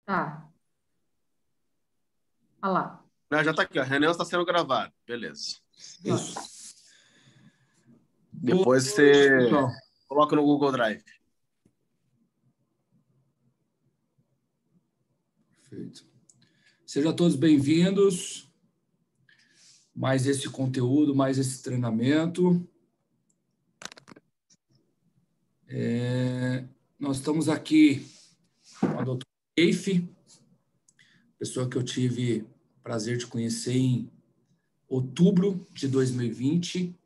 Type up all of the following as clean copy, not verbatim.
Tá. Olha lá. Já está aqui, a reunião está sendo gravada. Beleza. Isso. Depois você coloca no Google Drive. Perfeito. Sejam todos bem-vindos. Mais esse conteúdo, mais esse treinamento. Nós estamos aqui com a doutora Neif, pessoa que eu tive o prazer de conhecer em outubro de 2020.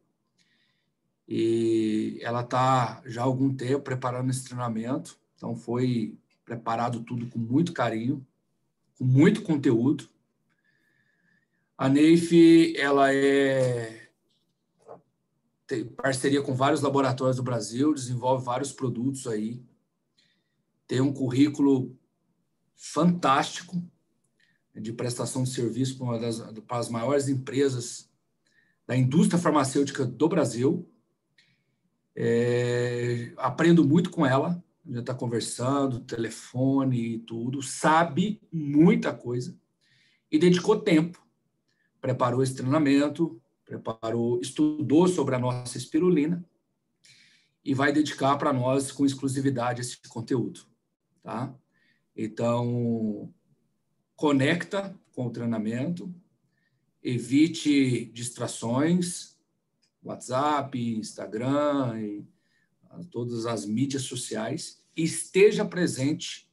E ela está já há algum tempo preparando esse treinamento. Então, foi preparado tudo com muito carinho, com muito conteúdo. A Neif, ela tem parceria com vários laboratórios do Brasil, desenvolve vários produtos aí. Tem um currículo fantástico de prestação de serviço para as maiores empresas da indústria farmacêutica do Brasil. Aprendo muito com ela, já está conversando, telefone e tudo, sabe muita coisa e dedicou tempo, preparou esse treinamento, estudou sobre a nossa espirulina e vai dedicar para nós com exclusividade esse conteúdo, tá? Então, conecta com o treinamento, evite distrações, WhatsApp, Instagram, e todas as mídias sociais, esteja presente,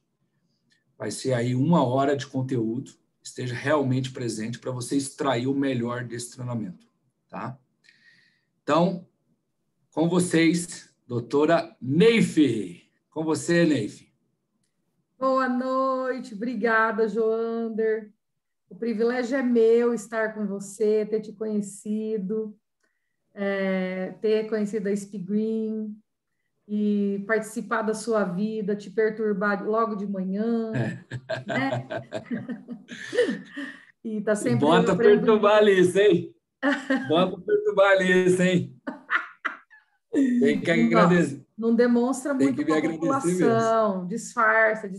vai ser aí 1 hora de conteúdo, esteja realmente presente para você extrair o melhor desse treinamento, tá? Então, com vocês, doutora Neif. Com você, Neif. Boa noite, obrigada, Joander. O privilégio é meu estar com você, ter te conhecido, ter conhecido a Speedgreen e participar da sua vida, te perturbar logo de manhã, né? E tá sempre... Bota perturbar ali, hein? Bota perturbar ali, hein? Tem que agradecer. Não demonstra muito com a população. Disfarça.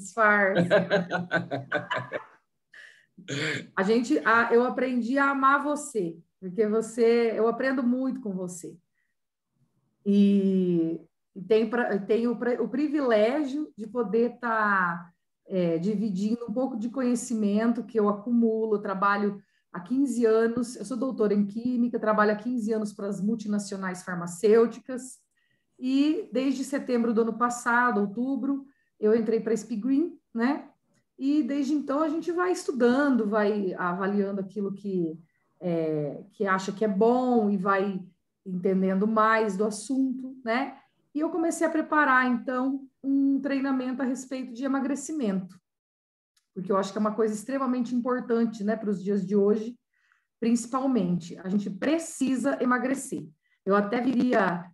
Eu aprendi a amar você, porque eu aprendo muito com você. E tenho o privilégio de poder estar dividindo um pouco de conhecimento que eu acumulo. Eu trabalho há 15 anos, eu sou doutora em Química, trabalho há 15 anos para as multinacionais farmacêuticas, e desde setembro do ano passado, outubro, eu entrei para a Speedgreen, né? E desde então a gente vai estudando, vai avaliando aquilo que acha que é bom e vai entendendo mais do assunto, né? E eu comecei a preparar, então, um treinamento a respeito de emagrecimento, porque eu acho que é uma coisa extremamente importante, né, para os dias de hoje, principalmente. A gente precisa emagrecer. Eu até viria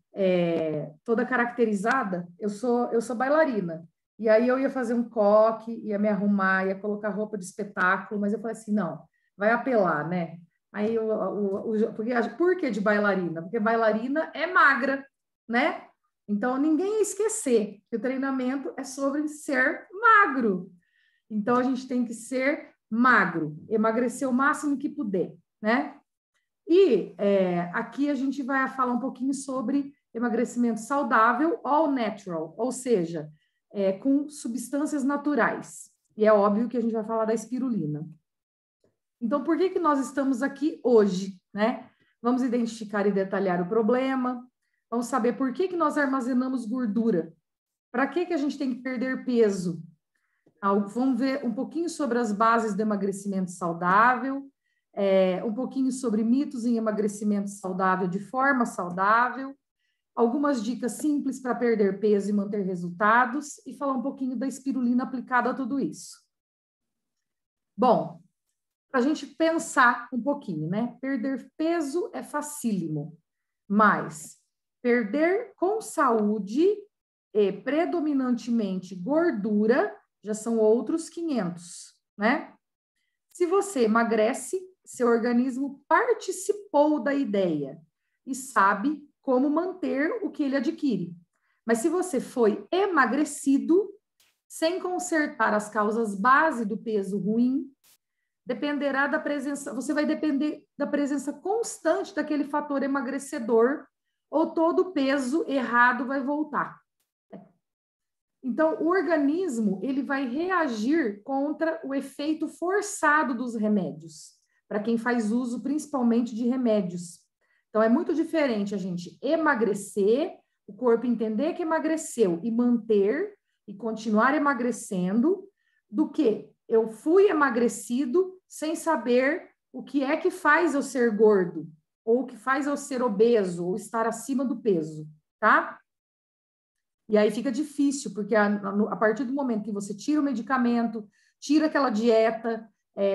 toda caracterizada, eu sou bailarina, e aí eu ia fazer um coque, ia me arrumar, ia colocar roupa de espetáculo, mas eu falei assim, não, vai apelar, né? Aí, por que de bailarina? Porque bailarina é magra, né? Então, ninguém ia esquecer que o treinamento é sobre ser magro. Então, a gente tem que ser magro, emagrecer o máximo que puder, né? E aqui a gente vai falar um pouquinho sobre emagrecimento saudável all natural, ou seja, com substâncias naturais. E é óbvio que a gente vai falar da espirulina. Então, por que nós estamos aqui hoje, né? Vamos identificar e detalhar o problema, vamos saber por que nós armazenamos gordura, para que a gente tem que perder peso. Vamos ver um pouquinho sobre as bases do emagrecimento saudável, um pouquinho sobre mitos em emagrecimento saudável de forma saudável, algumas dicas simples para perder peso e manter resultados, e falar um pouquinho da espirulina aplicada a tudo isso. Bom, para a gente pensar um pouquinho, né? Perder peso é facílimo, mas perder com saúde e predominantemente gordura já são outros 500, né? Se você emagrece, seu organismo participou da ideia e sabe como manter o que ele adquire. Mas se você foi emagrecido, sem consertar as causas base do peso ruim, dependerá da presença, você vai depender da presença constante daquele fator emagrecedor, ou todo o peso errado vai voltar. Então, o organismo, ele vai reagir contra o efeito forçado dos remédios, para quem faz uso principalmente de remédios. Então, é muito diferente a gente emagrecer, o corpo entender que emagreceu e manter e continuar emagrecendo, do que eu fui emagrecido sem saber o que é que faz eu ser gordo, ou o que faz eu ser obeso, ou estar acima do peso, tá? E aí fica difícil, porque a partir do momento que você tira o medicamento, tira aquela dieta,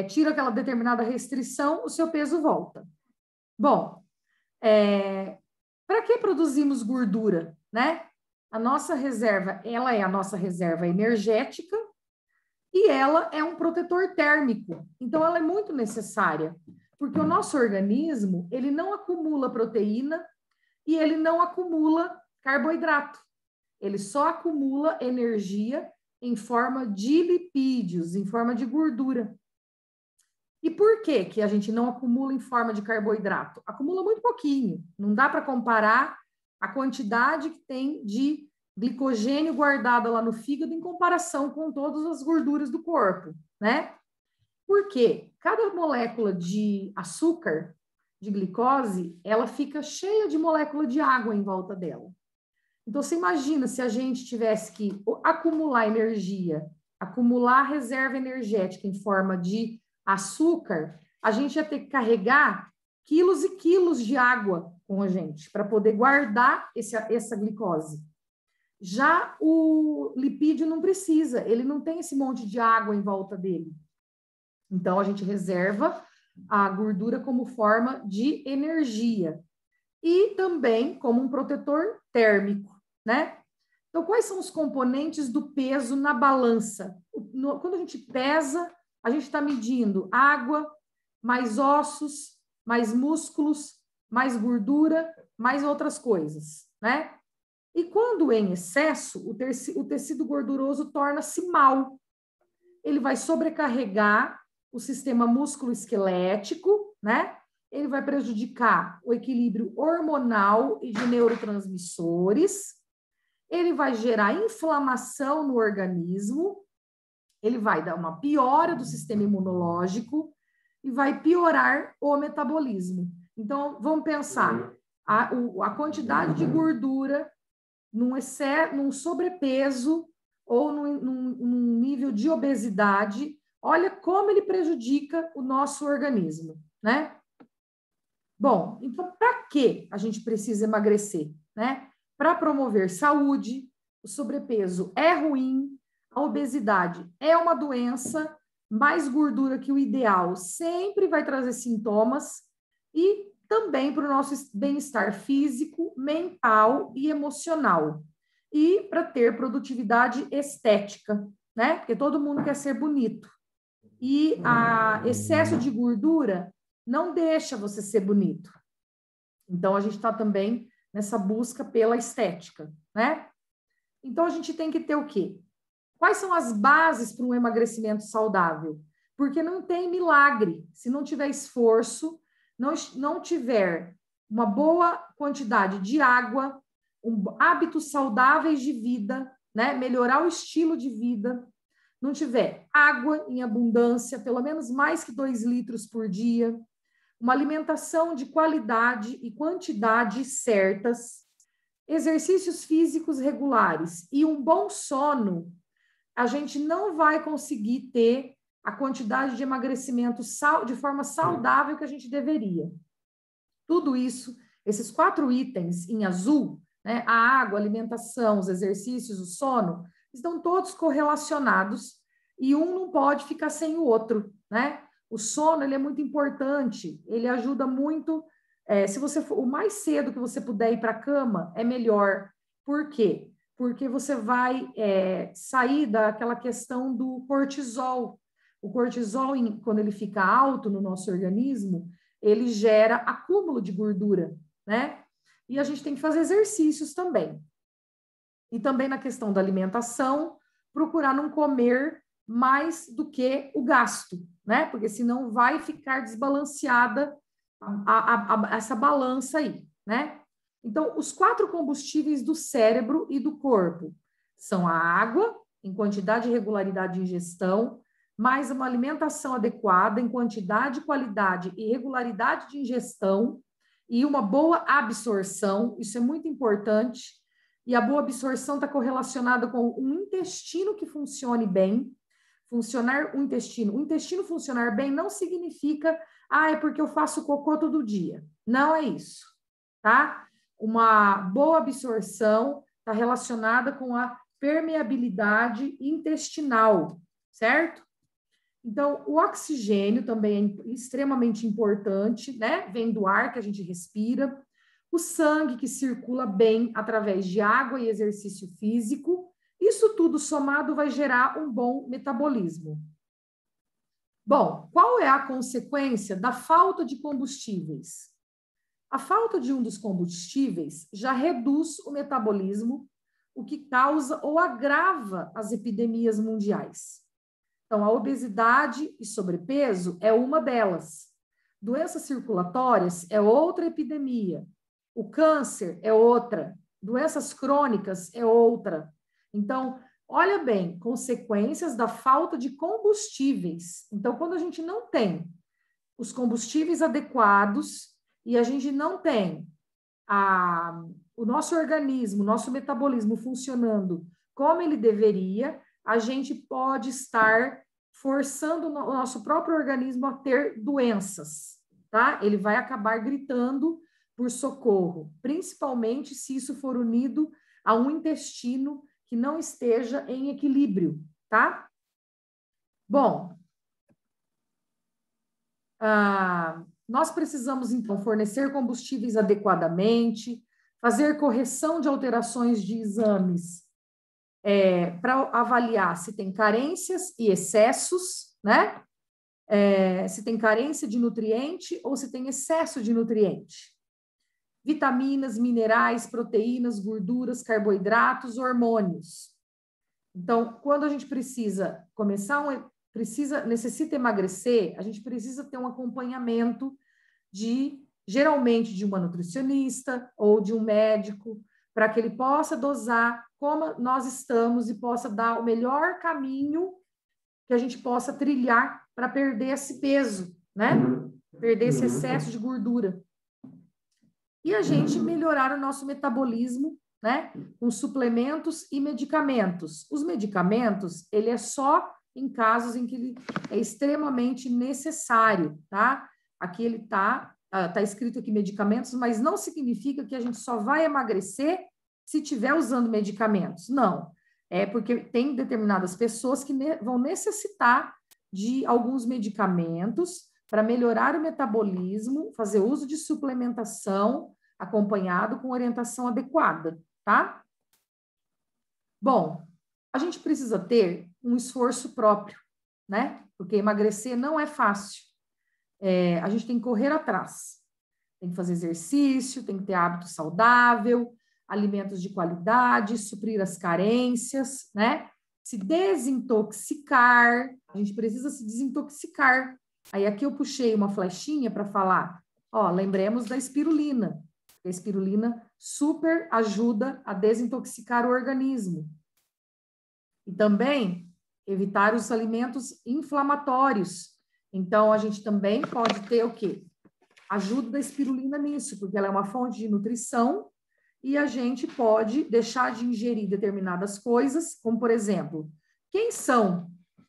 tira aquela determinada restrição, o seu peso volta. Bom, para que produzimos gordura, né? A nossa reserva, ela é a nossa reserva energética e ela é um protetor térmico. Então, ela é muito necessária, porque o nosso organismo, ele não acumula proteína e ele não acumula carboidrato. Ele só acumula energia em forma de lipídios, em forma de gordura. E por que que a gente não acumula em forma de carboidrato? Acumula muito pouquinho. Não dá para comparar a quantidade que tem de glicogênio guardada lá no fígado em comparação com todas as gorduras do corpo, né? Por quê? Cada molécula de açúcar, de glicose, ela fica cheia de molécula de água em volta dela. Então, você imagina se a gente tivesse que acumular energia, acumular reserva energética em forma de açúcar, a gente ia ter que carregar quilos e quilos de água com a gente para poder guardar essa glicose. Já o lipídio não precisa, ele não tem esse monte de água em volta dele. Então, a gente reserva a gordura como forma de energia e também como um protetor térmico, né? Então, quais são os componentes do peso na balança? Quando a gente pesa, a gente está medindo água, mais ossos, mais músculos, mais gordura, mais outras coisas, né? E quando em excesso, o tecido gorduroso torna-se mau. Ele vai sobrecarregar o sistema músculo-esquelético, né? Ele vai prejudicar o equilíbrio hormonal e de neurotransmissores. Ele vai gerar inflamação no organismo. Ele vai dar uma piora do sistema imunológico e vai piorar o metabolismo. Então, vamos pensar, a quantidade de gordura num sobrepeso ou num nível de obesidade, olha como ele prejudica o nosso organismo, né? Bom, então, para que a gente precisa emagrecer, né? Para promover saúde, o sobrepeso é ruim, a obesidade é uma doença, mais gordura que o ideal sempre vai trazer sintomas e também para o nosso bem-estar físico, mental e emocional. E para ter produtividade estética, né? Porque todo mundo quer ser bonito. E excesso de gordura não deixa você ser bonito. Então, a gente está também nessa busca pela estética, né? Então, a gente tem que ter o quê? Quais são as bases para um emagrecimento saudável? Porque não tem milagre. Se não tiver esforço, não tiver uma boa quantidade de água, hábitos saudáveis de vida, né? Melhorar o estilo de vida, não tiver água em abundância, pelo menos mais que 2 litros por dia, uma alimentação de qualidade e quantidade certas, exercícios físicos regulares e um bom sono, a gente não vai conseguir ter a quantidade de emagrecimento de forma saudável que a gente deveria. Tudo isso, esses 4 itens em azul, né, a água, a alimentação, os exercícios, o sono, estão todos correlacionados e um não pode ficar sem o outro, né? O sono, ele é muito importante, ele ajuda muito, se você for, o mais cedo que você puder ir para a cama, é melhor. Por quê? Porque você vai sair daquela questão do cortisol. O cortisol, quando ele fica alto no nosso organismo, ele gera acúmulo de gordura, né? E a gente tem que fazer exercícios também. E também na questão da alimentação, procurar não comer mais do que o gasto, né? Porque senão vai ficar desbalanceada essa balança aí, né? Então, os 4 combustíveis do cérebro e do corpo são a água, em quantidade e regularidade de ingestão, mais uma alimentação adequada em quantidade, qualidade e regularidade de ingestão e uma boa absorção, isso é muito importante, e a boa absorção está correlacionada com um intestino que funcione bem. Funcionar o intestino funcionar bem não significa, é porque eu faço cocô todo dia. Não é isso, tá? Uma boa absorção está relacionada com a permeabilidade intestinal, certo? Então, o oxigênio também é extremamente importante, né? Vem do ar que a gente respira, o sangue que circula bem através de água e exercício físico. Isso tudo somado vai gerar um bom metabolismo. Bom, qual é a consequência da falta de combustíveis? A falta de um dos combustíveis já reduz o metabolismo, o que causa ou agrava as epidemias mundiais. Então, a obesidade e sobrepeso é uma delas. Doenças circulatórias é outra epidemia. O câncer é outra. Doenças crônicas é outra. Então, olha bem, consequências da falta de combustíveis. Então, quando a gente não tem os combustíveis adequados e a gente não tem o nosso organismo, o nosso metabolismo funcionando como ele deveria, a gente pode estar forçando o nosso próprio organismo a ter doenças, tá? Ele vai acabar gritando por socorro, principalmente se isso for unido a um intestino que não esteja em equilíbrio, tá? Bom, nós precisamos, então, fornecer combustíveis adequadamente, fazer correção de alterações de exames para avaliar se tem carências e excessos, né? Se tem carência de nutriente ou se tem excesso de nutriente. Vitaminas, minerais, proteínas, gorduras, carboidratos, hormônios. Então, quando a gente precisa necessita emagrecer, a gente precisa ter um acompanhamento geralmente de uma nutricionista ou de um médico, para que ele possa dosar como nós estamos e possa dar o melhor caminho que a gente possa trilhar para perder esse peso, né? Perder esse excesso de gordura. E a gente melhorar o nosso metabolismo, né? Com suplementos e medicamentos. Os medicamentos, ele é só em casos em que ele é extremamente necessário, tá? Aqui ele tá escrito aqui medicamentos, mas não significa que a gente só vai emagrecer se estiver usando medicamentos. Não. É porque tem determinadas pessoas que vão necessitar de alguns medicamentos para melhorar o metabolismo, fazer uso de suplementação acompanhado com orientação adequada, tá? Bom, a gente precisa ter um esforço próprio, né? Porque emagrecer não é fácil. A gente tem que correr atrás. Tem que fazer exercício, tem que ter hábito saudável, alimentos de qualidade, suprir as carências, né? Se desintoxicar, a gente precisa se desintoxicar. Aí aqui eu puxei uma flechinha para falar, lembremos da espirulina. A espirulina super ajuda a desintoxicar o organismo. E também evitar os alimentos inflamatórios. Então, a gente também pode ter o quê? Ajuda da espirulina nisso, porque ela é uma fonte de nutrição e a gente pode deixar de ingerir determinadas coisas, como, por exemplo,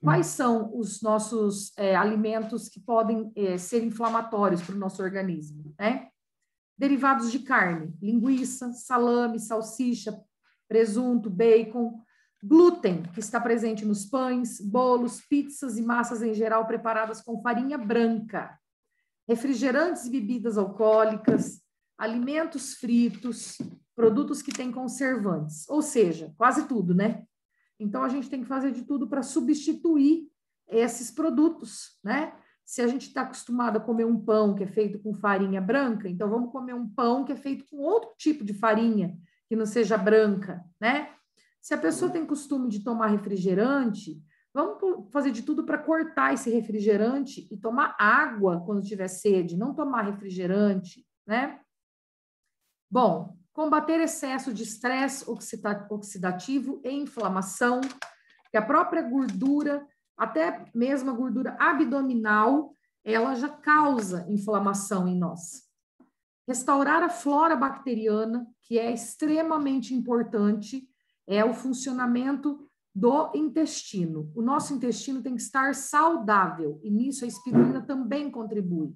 quais são os nossos alimentos que podem ser inflamatórios para o nosso organismo, né? Derivados de carne, linguiça, salame, salsicha, presunto, bacon, glúten, que está presente nos pães, bolos, pizzas e massas em geral preparadas com farinha branca, refrigerantes e bebidas alcoólicas, alimentos fritos, produtos que têm conservantes, ou seja, quase tudo, né? Então, a gente tem que fazer de tudo para substituir esses produtos, né? Se a gente está acostumado a comer um pão que é feito com farinha branca, então vamos comer um pão que é feito com outro tipo de farinha, que não seja branca, né? Se a pessoa tem costume de tomar refrigerante, vamos fazer de tudo para cortar esse refrigerante e tomar água quando tiver sede, não tomar refrigerante, né? Bom, combater excesso de estresse oxidativo e inflamação, que a própria gordura, até mesmo a gordura abdominal, ela já causa inflamação em nós. Restaurar a flora bacteriana, que é extremamente importante, é o funcionamento do intestino. O nosso intestino tem que estar saudável, e nisso a espirulina também contribui.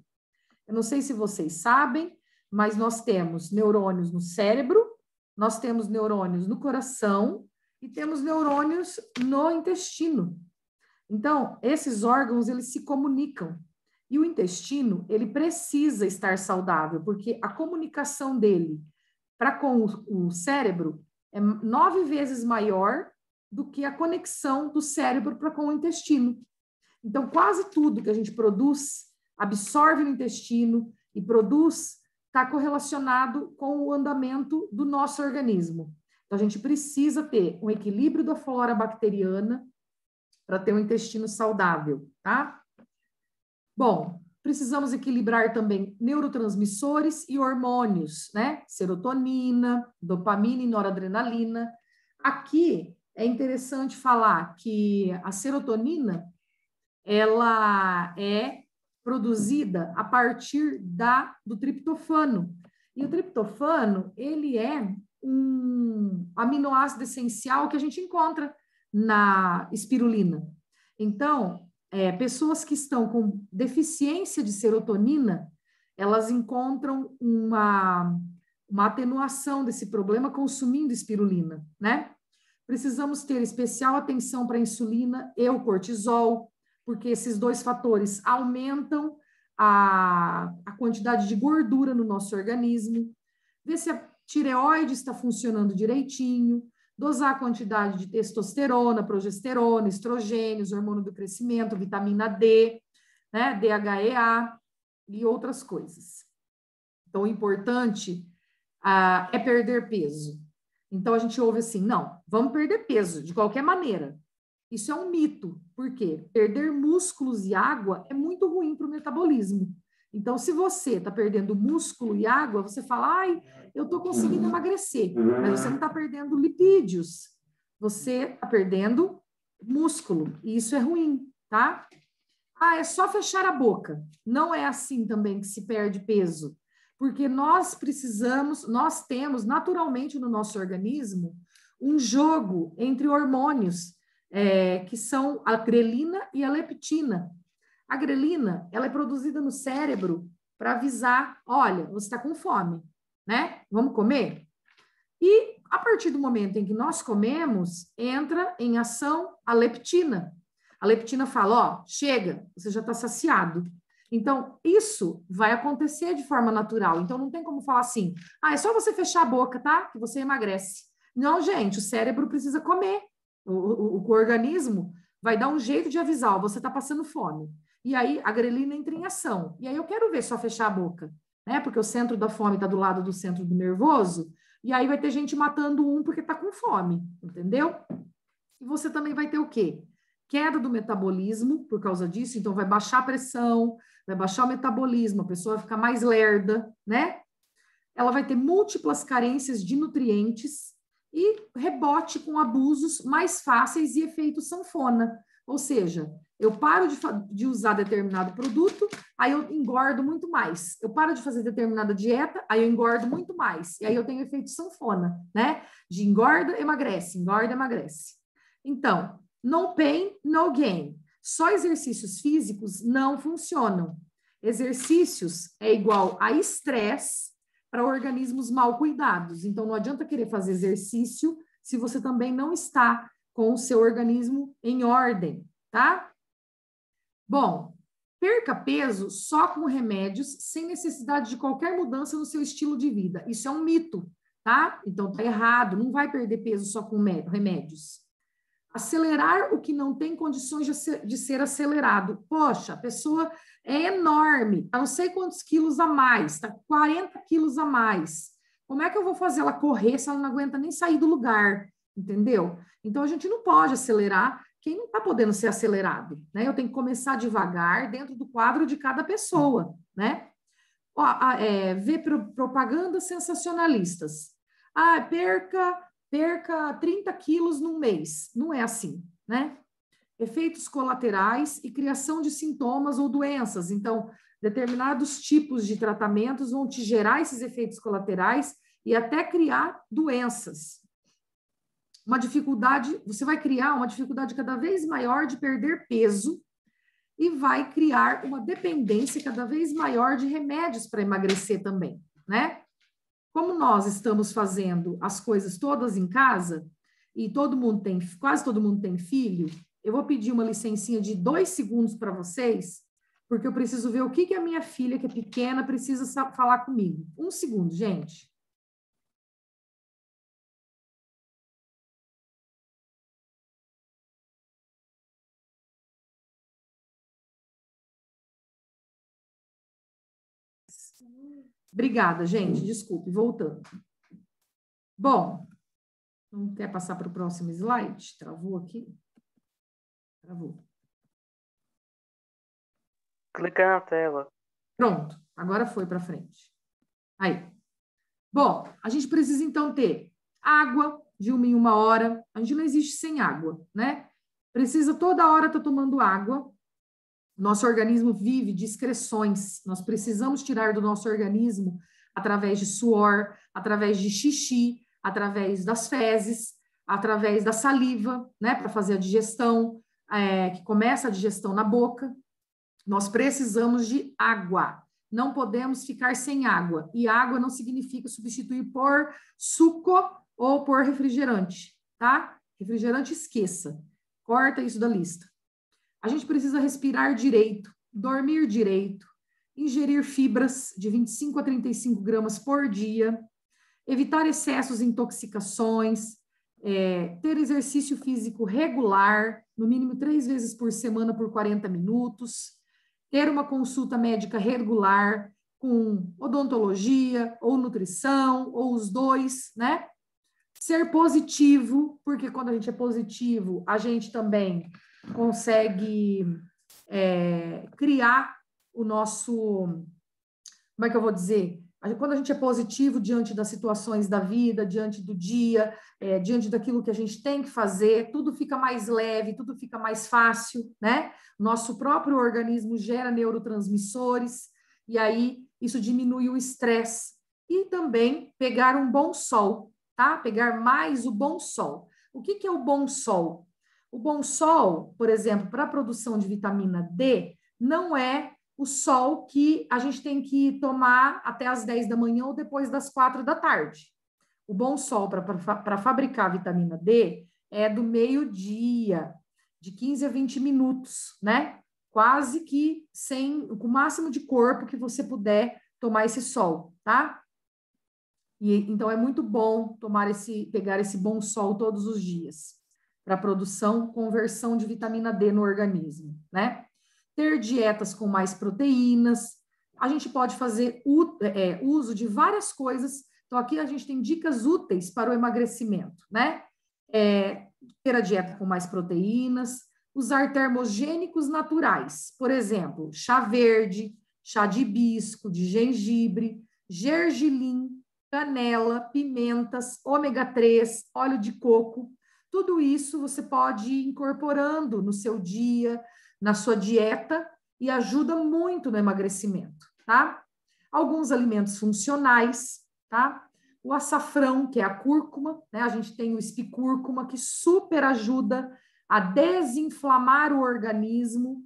Eu não sei se vocês sabem, mas nós temos neurônios no cérebro, nós temos neurônios no coração e temos neurônios no intestino. Então, esses órgãos, eles se comunicam. E o intestino, ele precisa estar saudável, porque a comunicação dele para com o cérebro é 9 vezes maior do que a conexão do cérebro para com o intestino. Então, quase tudo que a gente produz, absorve no intestino e produz, está correlacionado com o andamento do nosso organismo. Então, a gente precisa ter um equilíbrio da flora bacteriana para ter um intestino saudável, tá? Bom, precisamos equilibrar também neurotransmissores e hormônios, né? Serotonina, dopamina e noradrenalina. Aqui é interessante falar que a serotonina, ela é produzida a partir do triptofano. E o triptofano, ele é um aminoácido essencial que a gente encontra na espirulina. Então, pessoas que estão com deficiência de serotonina, elas encontram uma atenuação desse problema consumindo espirulina, né? Precisamos ter especial atenção para a insulina e o cortisol, porque esses dois fatores aumentam a quantidade de gordura no nosso organismo. Ver se a tireoide está funcionando direitinho, dosar a quantidade de testosterona, progesterona, estrogênios, hormônio do crescimento, vitamina D, né, DHEA e outras coisas. Então, o importante é perder peso. Então, a gente ouve assim, não, vamos perder peso, de qualquer maneira. Isso é um mito, porque perder músculos e água é muito ruim para o metabolismo. Então, se você está perdendo músculo e água, você fala, ai, eu estou conseguindo emagrecer, mas você não está perdendo lipídios, você está perdendo músculo, e isso é ruim, tá? Ah, é só fechar a boca. Não é assim também que se perde peso, porque nós temos naturalmente no nosso organismo um jogo entre hormônios, que são a grelina e a leptina. A grelina, ela é produzida no cérebro para avisar, olha, você está com fome, né? Vamos comer? E a partir do momento em que nós comemos, entra em ação a leptina. A leptina fala, ó, chega, você já está saciado. Então, isso vai acontecer de forma natural. Então, não tem como falar assim, é só você fechar a boca, tá? Que você emagrece. Não, gente, o cérebro precisa comer. O organismo vai dar um jeito de avisar, ó, você está passando fome. E aí a grelina entra em ação. E aí eu quero ver só fechar a boca, né? Porque o centro da fome está do lado do centro do nervoso, e aí vai ter gente matando um porque está com fome, entendeu? E você também vai ter o quê? Queda do metabolismo por causa disso, então vai baixar a pressão, vai baixar o metabolismo, a pessoa vai ficar mais lerda, né? Ela vai ter múltiplas carências de nutrientes e rebote com abusos mais fáceis e efeito sanfona. Ou seja, eu paro de usar determinado produto, aí eu engordo muito mais. Eu paro de fazer determinada dieta, aí eu engordo muito mais. E aí eu tenho efeito sanfona, né? De engorda, emagrece, engorda, emagrece. Então, no pain, no gain. Só exercícios físicos não funcionam. Exercícios é igual a estresse para organismos mal cuidados. Então, não adianta querer fazer exercício se você também não está com o seu organismo em ordem, tá? Bom, perca peso só com remédios, sem necessidade de qualquer mudança no seu estilo de vida. Isso é um mito, tá? Então, tá errado, não vai perder peso só com remédios. Acelerar o que não tem condições de ser acelerado. Poxa, a pessoa é enorme, tá não sei quantos quilos a mais, tá 40 quilos a mais. Como é que eu vou fazer ela correr se ela não aguenta nem sair do lugar? entendeu? Então, a gente não pode acelerar quem não está podendo ser acelerado, né? Eu tenho que começar devagar dentro do quadro de cada pessoa, né? Ver propagandas sensacionalistas. Ah, perca 30 quilos num mês. Não é assim, né? Efeitos colaterais e criação de sintomas ou doenças. Então, determinados tipos de tratamentos vão te gerar esses efeitos colaterais e até criar doenças. Você vai criar uma dificuldade cada vez maior de perder peso e vai criar uma dependência cada vez maior de remédios para emagrecer também, né? Como nós estamos fazendo as coisas todas em casa e quase todo mundo tem filho, eu vou pedir uma licencinha de 2 segundos para vocês, porque eu preciso ver o que a minha filha, que é pequena, precisa falar comigo. 1 segundo, gente. Obrigada, gente. Desculpe, voltando. Bom, não quer passar para o próximo slide? Travou aqui? Travou. Clica na tela. Pronto, agora foi para frente. Aí. Bom, a gente precisa então ter água de 1 em 1 hora. A gente não existe sem água, né? Precisa toda hora estar tomando água. Nosso organismo vive de excreções. Nós precisamos tirar do nosso organismo através de suor, através de xixi, através das fezes, através da saliva, né, para fazer a digestão, que começa a digestão na boca. Nós precisamos de água. Não podemos ficar sem água. E água não significa substituir por suco ou por refrigerante, tá? Refrigerante, esqueça. Corta isso da lista. A gente precisa respirar direito, dormir direito, ingerir fibras de 25 a 35 gramas por dia, evitar excessos e intoxicações, ter exercício físico regular, no mínimo 3 vezes por semana por 40 minutos, ter uma consulta médica regular com odontologia ou nutrição, ou os dois, né? Ser positivo, porque quando a gente é positivo, a gente também consegue criar o nosso, como é que eu vou dizer? Quando a gente é positivo diante das situações da vida, diante do dia, diante daquilo que a gente tem que fazer, tudo fica mais leve, tudo fica mais fácil, né? Nosso próprio organismo gera neurotransmissores, e aí isso diminui o estresse. E também pegar um bom sol, tá? Pegar mais o bom sol. O que é o bom sol? O bom sol, por exemplo, para a produção de vitamina D, não é o sol que a gente tem que tomar até as 10 da manhã ou depois das 4 da tarde. O bom sol para fabricar vitamina D é do meio-dia, de 15 a 20 minutos, né? Quase que com o máximo de corpo que você puder tomar esse sol, tá? Então é muito bom pegar esse bom sol todos os dias para conversão de vitamina D no organismo, né? Ter dietas com mais proteínas. A gente pode fazer uso de várias coisas. Então, aqui a gente tem dicas úteis para o emagrecimento, né? Ter a dieta com mais proteínas, usar termogênicos naturais. Por exemplo, chá verde, chá de hibisco, de gengibre, gergelim, canela, pimentas, ômega 3, óleo de coco. Tudo isso você pode ir incorporando no seu dia, na sua dieta, e ajuda muito no emagrecimento, tá? Alguns alimentos funcionais, tá? O açafrão, que é a cúrcuma, né? A gente tem o espicúrcuma, que super ajuda a desinflamar o organismo,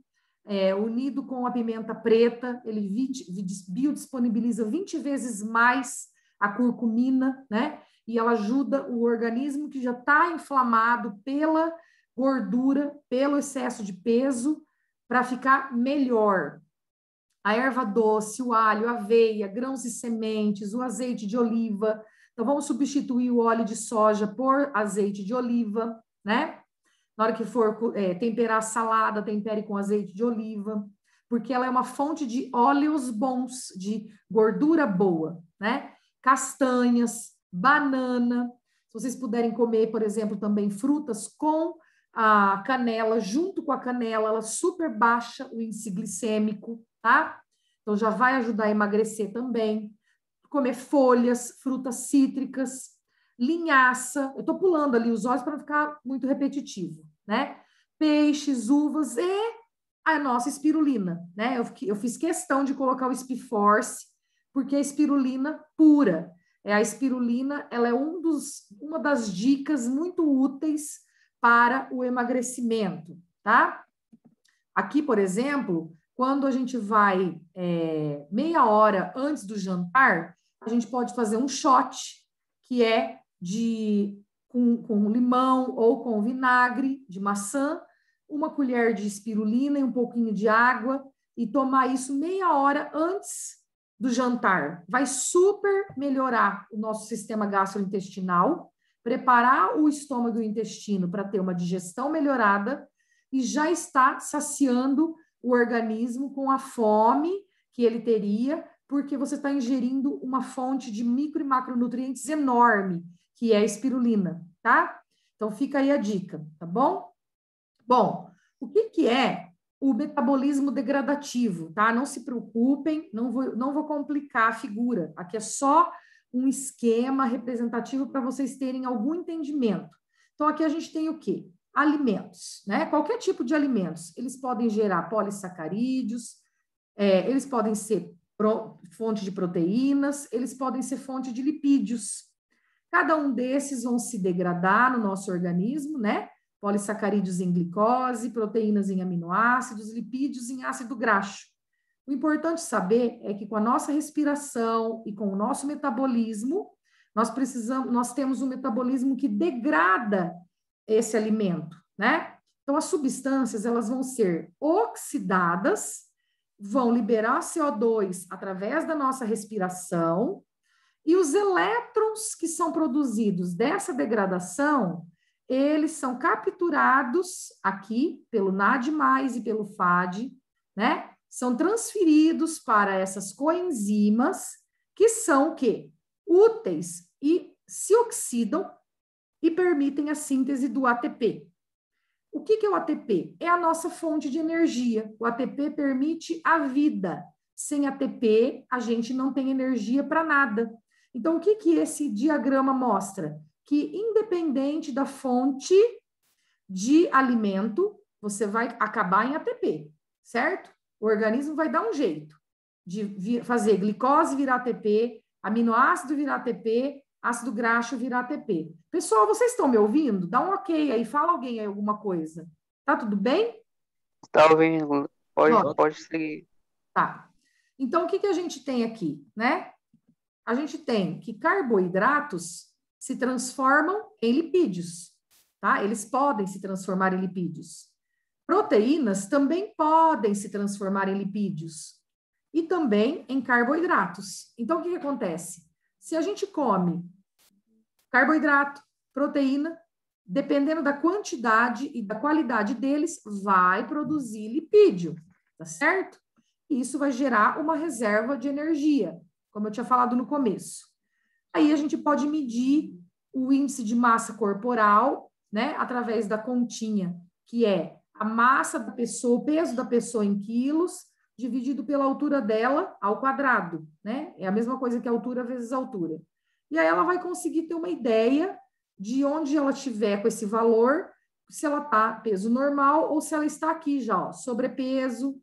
unido com a pimenta preta, ele biodisponibiliza 20 vezes mais a curcumina, né? E ela ajuda o organismo que já está inflamado pela gordura, pelo excesso de peso, para ficar melhor. A erva doce, o alho, a aveia, grãos e sementes, o azeite de oliva. Então, vamos substituir o óleo de soja por azeite de oliva, né? Na hora que for temperar a salada, tempere com azeite de oliva, porque ela é uma fonte de óleos bons, de gordura boa, né? Castanhas, banana, Se vocês puderem comer, por exemplo, também frutas com a canela, junto com a canela, ela super baixa o índice glicêmico, tá? Então, já vai ajudar a emagrecer também. Comer folhas, frutas cítricas, linhaça. Eu estou pulando ali os olhos para não ficar muito repetitivo, né? Peixes, uvas e a nossa espirulina, né? Eu fiz questão de colocar o Spiforce, porque a espirulina pura. A espirulina, ela é uma das dicas muito úteis para o emagrecimento, tá? Aqui, por exemplo, quando a gente vai meia hora antes do jantar, a gente pode fazer um shot, que é com limão ou com vinagre de maçã, uma colher de espirulina e um pouquinho de água, e tomar isso meia hora antes do jantar. Vai super melhorar o nosso sistema gastrointestinal, preparar o estômago e o intestino para ter uma digestão melhorada e já está saciando o organismo com a fome que ele teria, porque você está ingerindo uma fonte de micro e macronutrientes enorme, que é a espirulina, tá? Então, fica aí a dica, tá bom? Bom, o que é o metabolismo degradativo, tá? Não se preocupem, não vou complicar a figura. Aqui é só um esquema representativo para vocês terem algum entendimento. Então, aqui a gente tem o quê? Alimentos, né? Qualquer tipo de alimentos. Eles podem gerar polissacarídeos, eles podem ser fonte de proteínas, eles podem ser fonte de lipídios. Cada um desses vão se degradar no nosso organismo, né? Polissacarídeos em glicose, proteínas em aminoácidos, lipídios em ácido graxo. O importante saber é que com a nossa respiração e com o nosso metabolismo, nós temos um metabolismo que degrada esse alimento, né? Então, as substâncias, elas vão ser oxidadas, vão liberar CO2 através da nossa respiração, e os elétrons que são produzidos dessa degradação, eles são capturados aqui pelo NAD+, e pelo FAD, né? São transferidos para essas coenzimas, que são o quê? Úteis e se oxidam e permitem a síntese do ATP. O que é o ATP? É a nossa fonte de energia. O ATP permite a vida. Sem ATP, a gente não tem energia para nada. Então, o que esse diagrama mostra? Que independente da fonte de alimento, você vai acabar em ATP, certo? O organismo vai dar um jeito de fazer glicose virar ATP, aminoácido virar ATP, ácido graxo virar ATP. Pessoal, vocês estão me ouvindo? Dá um ok aí, fala alguém aí alguma coisa. Tá tudo bem? Tá ouvindo? Pode seguir. Tá. Então, o que a gente tem aqui, né? A gente tem que carboidratos se transformam em lipídios, tá? Eles podem se transformar em lipídios. Proteínas também podem se transformar em lipídios e também em carboidratos. Então, o que acontece? Se a gente come carboidrato, proteína, dependendo da quantidade e da qualidade deles, vai produzir lipídio, tá certo? E isso vai gerar uma reserva de energia, como eu tinha falado no começo. Aí a gente pode medir o índice de massa corporal, né, através da continha, que é a massa da pessoa, o peso da pessoa em quilos, dividido pela altura dela ao quadrado, né? É a mesma coisa que a altura vezes a altura. E aí ela vai conseguir ter uma ideia de onde ela estiver com esse valor, se ela está peso normal ou se ela está aqui já, ó, sobrepeso,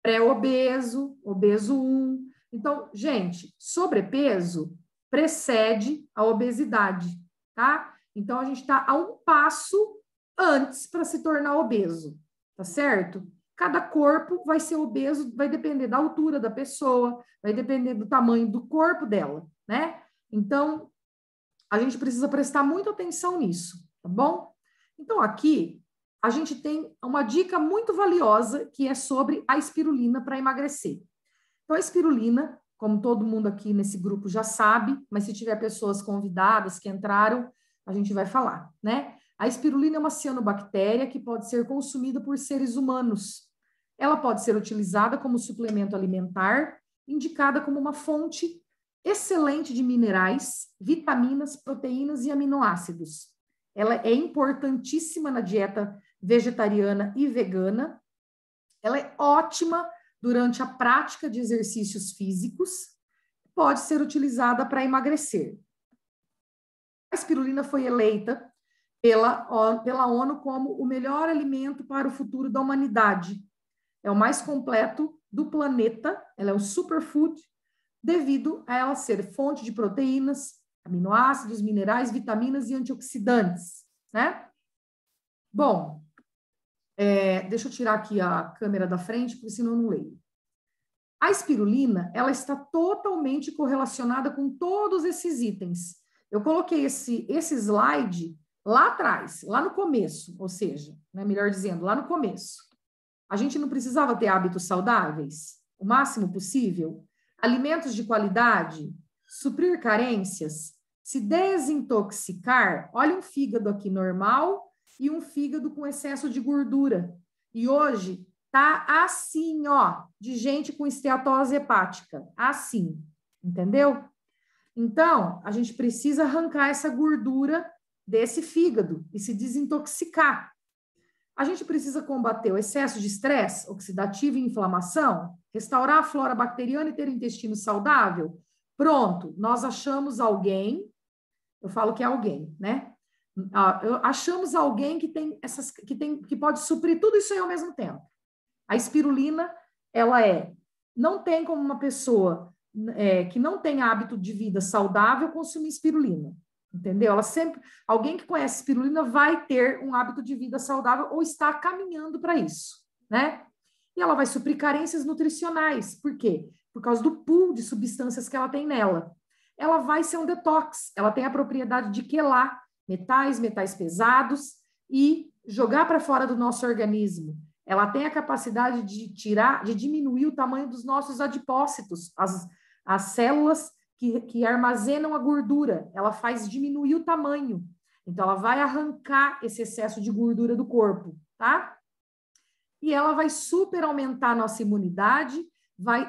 pré-obeso, obeso 1. Então, gente, sobrepeso precede a obesidade, tá? Então, a gente está a um passo antes para se tornar obeso, tá certo? Cada corpo vai ser obeso, vai depender da altura da pessoa, vai depender do tamanho do corpo dela, né? Então, a gente precisa prestar muita atenção nisso, tá bom? Então, aqui, a gente tem uma dica muito valiosa, que é sobre a espirulina para emagrecer. Então, a espirulina, como todo mundo aqui nesse grupo já sabe, mas se tiver pessoas convidadas que entraram, a gente vai falar, né? A espirulina é uma cianobactéria que pode ser consumida por seres humanos. Ela pode ser utilizada como suplemento alimentar, indicada como uma fonte excelente de minerais, vitaminas, proteínas e aminoácidos. Ela é importantíssima na dieta vegetariana e vegana. Ela é ótima durante a prática de exercícios físicos. Pode ser utilizada para emagrecer. A espirulina foi eleita pela ONU como o melhor alimento para o futuro da humanidade. É o mais completo do planeta, ela é um superfood, devido a ela ser fonte de proteínas, aminoácidos, minerais, vitaminas e antioxidantes, né? Bom, deixa eu tirar aqui a câmera da frente, porque senão eu não leio. A espirulina, ela está totalmente correlacionada com todos esses itens. Eu coloquei esse slide lá atrás, lá no começo, ou seja, né, melhor dizendo, lá no começo. A gente não precisava ter hábitos saudáveis, o máximo possível, alimentos de qualidade, suprir carências, se desintoxicar. Olha um fígado aqui normal e um fígado com excesso de gordura. E hoje tá assim, ó, de gente com esteatose hepática, assim, entendeu? Então, a gente precisa arrancar essa gordura desse fígado e se desintoxicar. A gente precisa combater o excesso de estresse oxidativo e inflamação, restaurar a flora bacteriana e ter um intestino saudável. Pronto, nós achamos alguém, eu falo que é alguém, né? Achamos alguém que pode suprir tudo isso aí ao mesmo tempo. A espirulina, ela não tem como uma pessoa que não tem hábito de vida saudável consumir espirulina. Entendeu? Alguém que conhece espirulina vai ter um hábito de vida saudável ou está caminhando para isso, né? E ela vai suprir carências nutricionais. Por quê? Por causa do pool de substâncias que ela tem nela. Ela vai ser um detox. Ela tem a propriedade de quelar metais pesados e jogar para fora do nosso organismo. Ela tem a capacidade de diminuir o tamanho dos nossos adipócitos, as células que armazenam a gordura, ela faz diminuir o tamanho. Então, ela vai arrancar esse excesso de gordura do corpo, tá? E ela vai super aumentar a nossa imunidade,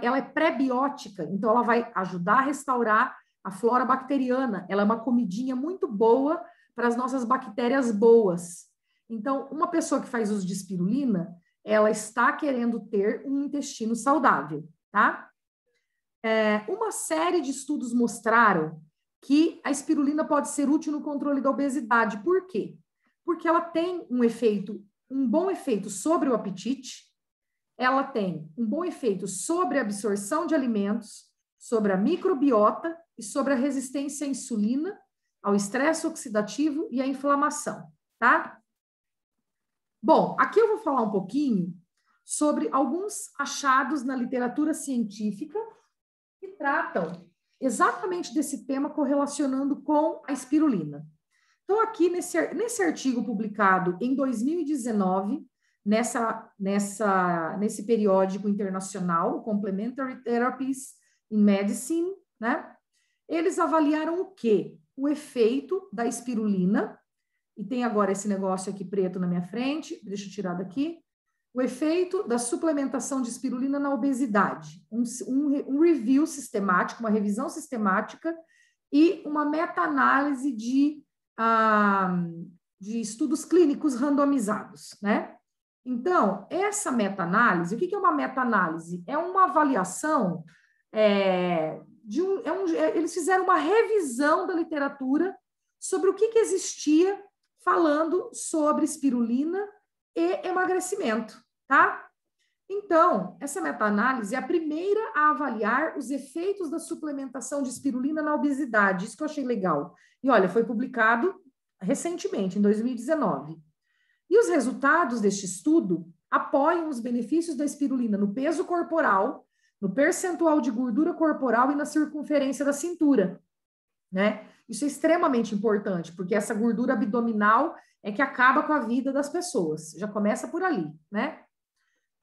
ela é pré-biótica, então ela vai ajudar a restaurar a flora bacteriana. Ela é uma comidinha muito boa para as nossas bactérias boas. Então, uma pessoa que faz uso de espirulina, ela está querendo ter um intestino saudável, tá? Uma série de estudos mostraram que a espirulina pode ser útil no controle da obesidade. Por quê? Porque ela tem um bom efeito sobre o apetite, ela tem um bom efeito sobre a absorção de alimentos, sobre a microbiota e sobre a resistência à insulina, ao estresse oxidativo e à inflamação, tá? Bom, aqui eu vou falar um pouquinho sobre alguns achados na literatura científica que tratam exatamente desse tema correlacionando com a espirulina. Então, aqui nesse artigo publicado em 2019, nesse periódico internacional, Complementary Therapies in Medicine, né? Eles avaliaram o quê? O efeito da espirulina, e tem agora esse negócio aqui preto na minha frente, deixa eu tirar daqui, o efeito da suplementação de espirulina na obesidade, um review sistemático, uma revisão sistemática e uma meta-análise de estudos clínicos randomizados, né? Então, essa meta-análise, o que é uma meta-análise? É uma avaliação, eles fizeram uma revisão da literatura sobre o que existia falando sobre espirulina e emagrecimento, tá? Então, essa meta-análise é a primeira a avaliar os efeitos da suplementação de espirulina na obesidade. Isso que eu achei legal. E olha, foi publicado recentemente, em 2019. E os resultados deste estudo apoiam os benefícios da espirulina no peso corporal, no percentual de gordura corporal e na circunferência da cintura, né? Isso é extremamente importante, porque essa gordura abdominal é que acaba com a vida das pessoas. Já começa por ali, né?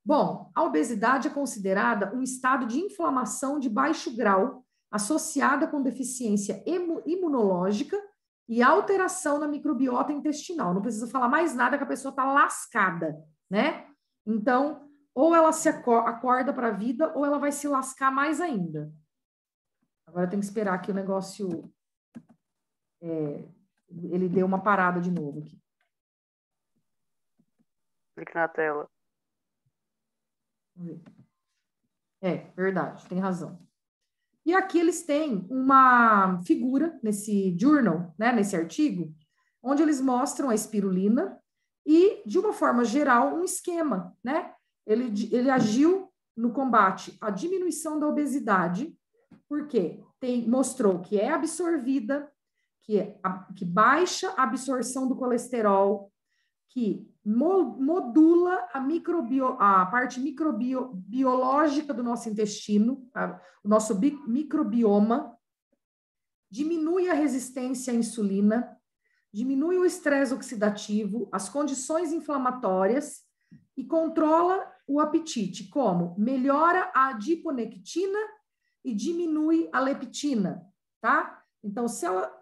Bom, a obesidade é considerada um estado de inflamação de baixo grau, associada com deficiência imunológica e alteração na microbiota intestinal. Não precisa falar mais nada que a pessoa está lascada, né? Então, ou ela se acorda para a vida, ou ela vai se lascar mais ainda. Agora tem que esperar que o negócio... ele deu uma parada de novo aqui. Clique na tela. Vamos ver. Verdade, tem razão. E aqui eles têm uma figura nesse journal, né, nesse artigo, onde eles mostram a espirulina e, de uma forma geral, um esquema, né? Ele agiu no combate à diminuição da obesidade, porque mostrou que é absorvida, que baixa a absorção do colesterol, que modula a parte microbiológica do nosso intestino, o nosso microbioma, diminui a resistência à insulina, diminui o estresse oxidativo, as condições inflamatórias e controla o apetite, como melhora a adiponectina e diminui a leptina, tá? Então, se ela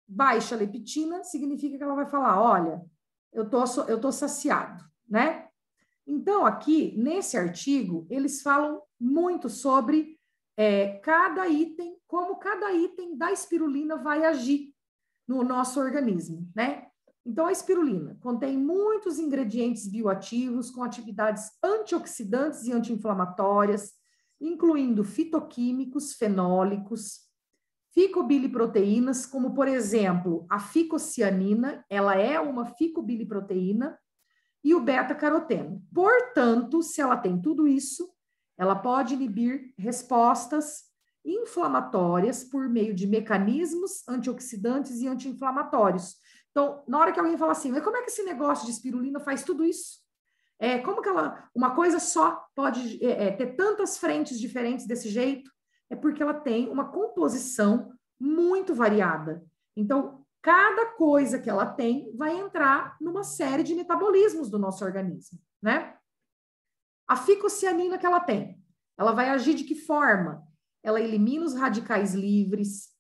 baixa a leptina, significa que ela vai falar, olha, eu tô saciado, né? Então, aqui, nesse artigo, eles falam muito sobre cada item, como cada item da espirulina vai agir no nosso organismo, né? Então, a espirulina contém muitos ingredientes bioativos com atividades antioxidantes e anti-inflamatórias, incluindo fitoquímicos, fenólicos, ficobiliproteínas, como, por exemplo, a ficocianina, ela é uma ficobiliproteína, e o beta-caroteno. Portanto, se ela tem tudo isso, ela pode inibir respostas inflamatórias por meio de mecanismos antioxidantes e anti-inflamatórios. Então, na hora que alguém fala assim, mas como é que esse negócio de espirulina faz tudo isso? Como que uma coisa só pode ter tantas frentes diferentes desse jeito? É porque ela tem uma composição muito variada. Então, cada coisa que ela tem vai entrar numa série de metabolismos do nosso organismo, né? A ficocianina que ela tem, ela vai agir de que forma? Ela elimina os radicais livres,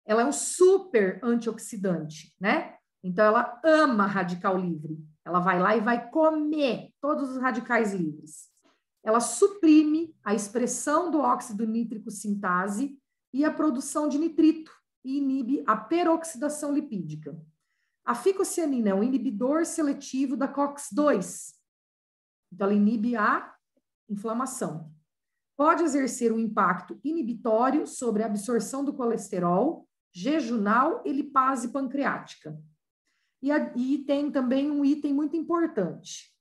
ela é um super antioxidante, né? Então, ela ama radical livre. Ela vai lá e vai comer todos os radicais livres. Ela suprime a expressão do óxido nítrico sintase e a produção de nitrito e inibe a peroxidação lipídica. A ficocianina é um inibidor seletivo da COX-2. Então, ela inibe a inflamação. Pode exercer um impacto inibitório sobre a absorção do colesterol, jejunal e lipase pancreática. E tem também um item muito importante.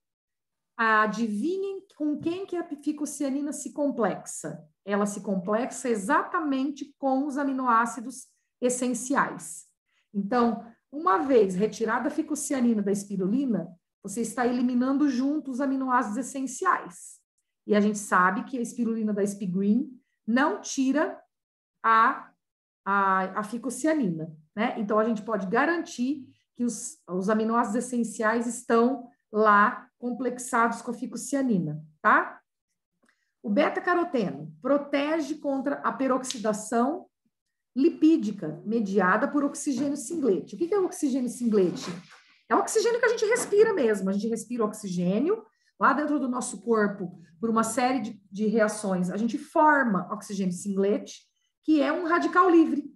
Adivinhem com quem que a ficocianina se complexa? Ela se complexa exatamente com os aminoácidos essenciais. Então, uma vez retirada a ficocianina da espirulina, você está eliminando junto os aminoácidos essenciais. E a gente sabe que a espirulina da Spigreen não tira a ficocianina, né? Então, a gente pode garantir que os aminoácidos essenciais estão lá complexados com a ficocianina, tá? O beta-caroteno protege contra a peroxidação lipídica mediada por oxigênio singlete. O que é o oxigênio singlete? É o oxigênio que a gente respira mesmo. A gente respira oxigênio lá dentro do nosso corpo por uma série de reações. A gente forma oxigênio singlete, que é um radical livre.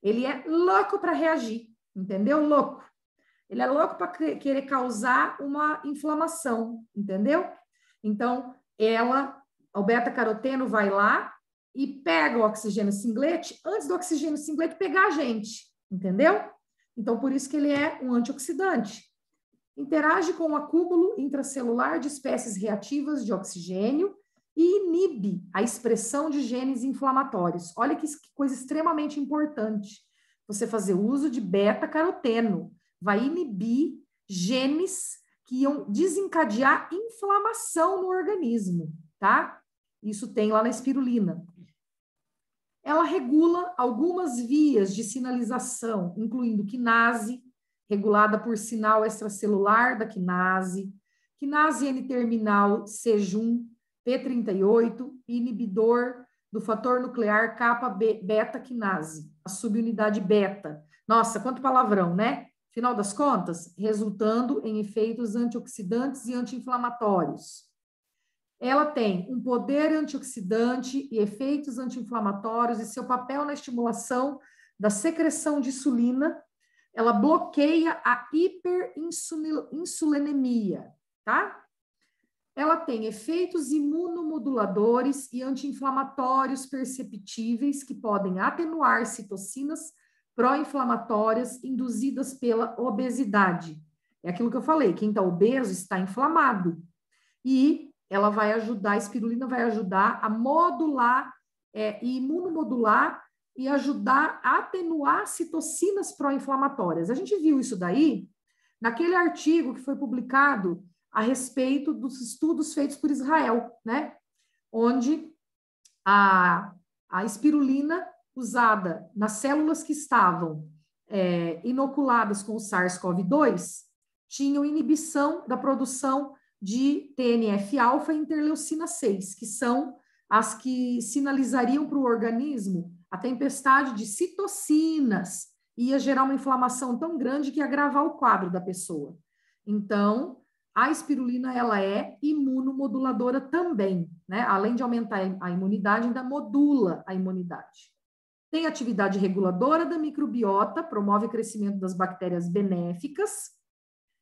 Ele é louco para reagir, entendeu? Louco. Ele é louco para querer causar uma inflamação, entendeu? Então, o beta-caroteno vai lá e pega o oxigênio singlete antes do oxigênio singlete pegar a gente, entendeu? Então, por isso que ele é um antioxidante. Interage com o acúmulo intracelular de espécies reativas de oxigênio e inibe a expressão de genes inflamatórios. Olha que coisa extremamente importante. Você fazer uso de beta-caroteno vai inibir genes que iam desencadear inflamação no organismo, tá? Isso tem lá na espirulina. Ela regula algumas vias de sinalização, incluindo quinase, regulada por sinal extracelular da quinase N-terminal C1, P38, inibidor do fator nuclear kappa-beta-quinase, a subunidade beta. Nossa, quanto palavrão, né? Final das contas, resultando em efeitos antioxidantes e anti-inflamatórios. ela tem um poder antioxidante e efeitos anti-inflamatórios, e seu papel na estimulação da secreção de insulina, ela bloqueia a hiperinsulinemia, tá? Ela tem efeitos imunomoduladores e anti-inflamatórios perceptíveis que podem atenuar citocinas pró-inflamatórias induzidas pela obesidade. É aquilo que eu falei, quem está obeso está inflamado. E ela vai ajudar, a espirulina vai ajudar a modular e imunomodular e ajudar a atenuar citocinas pró-inflamatórias. A gente viu isso daí naquele artigo que foi publicado a respeito dos estudos feitos por Israel, né? Onde a espirulina usada nas células que estavam inoculadas com o SARS-CoV-2 tinham inibição da produção de TNF-alfa e interleucina 6, que são as que sinalizariam para o organismo a tempestade de citocinas, ia gerar uma inflamação tão grande que ia agravar o quadro da pessoa. Então, a espirulina, ela é imunomoduladora também, né? Além de aumentar a imunidade, ainda modula a imunidade. Tem atividade reguladora da microbiota, promove o crescimento das bactérias benéficas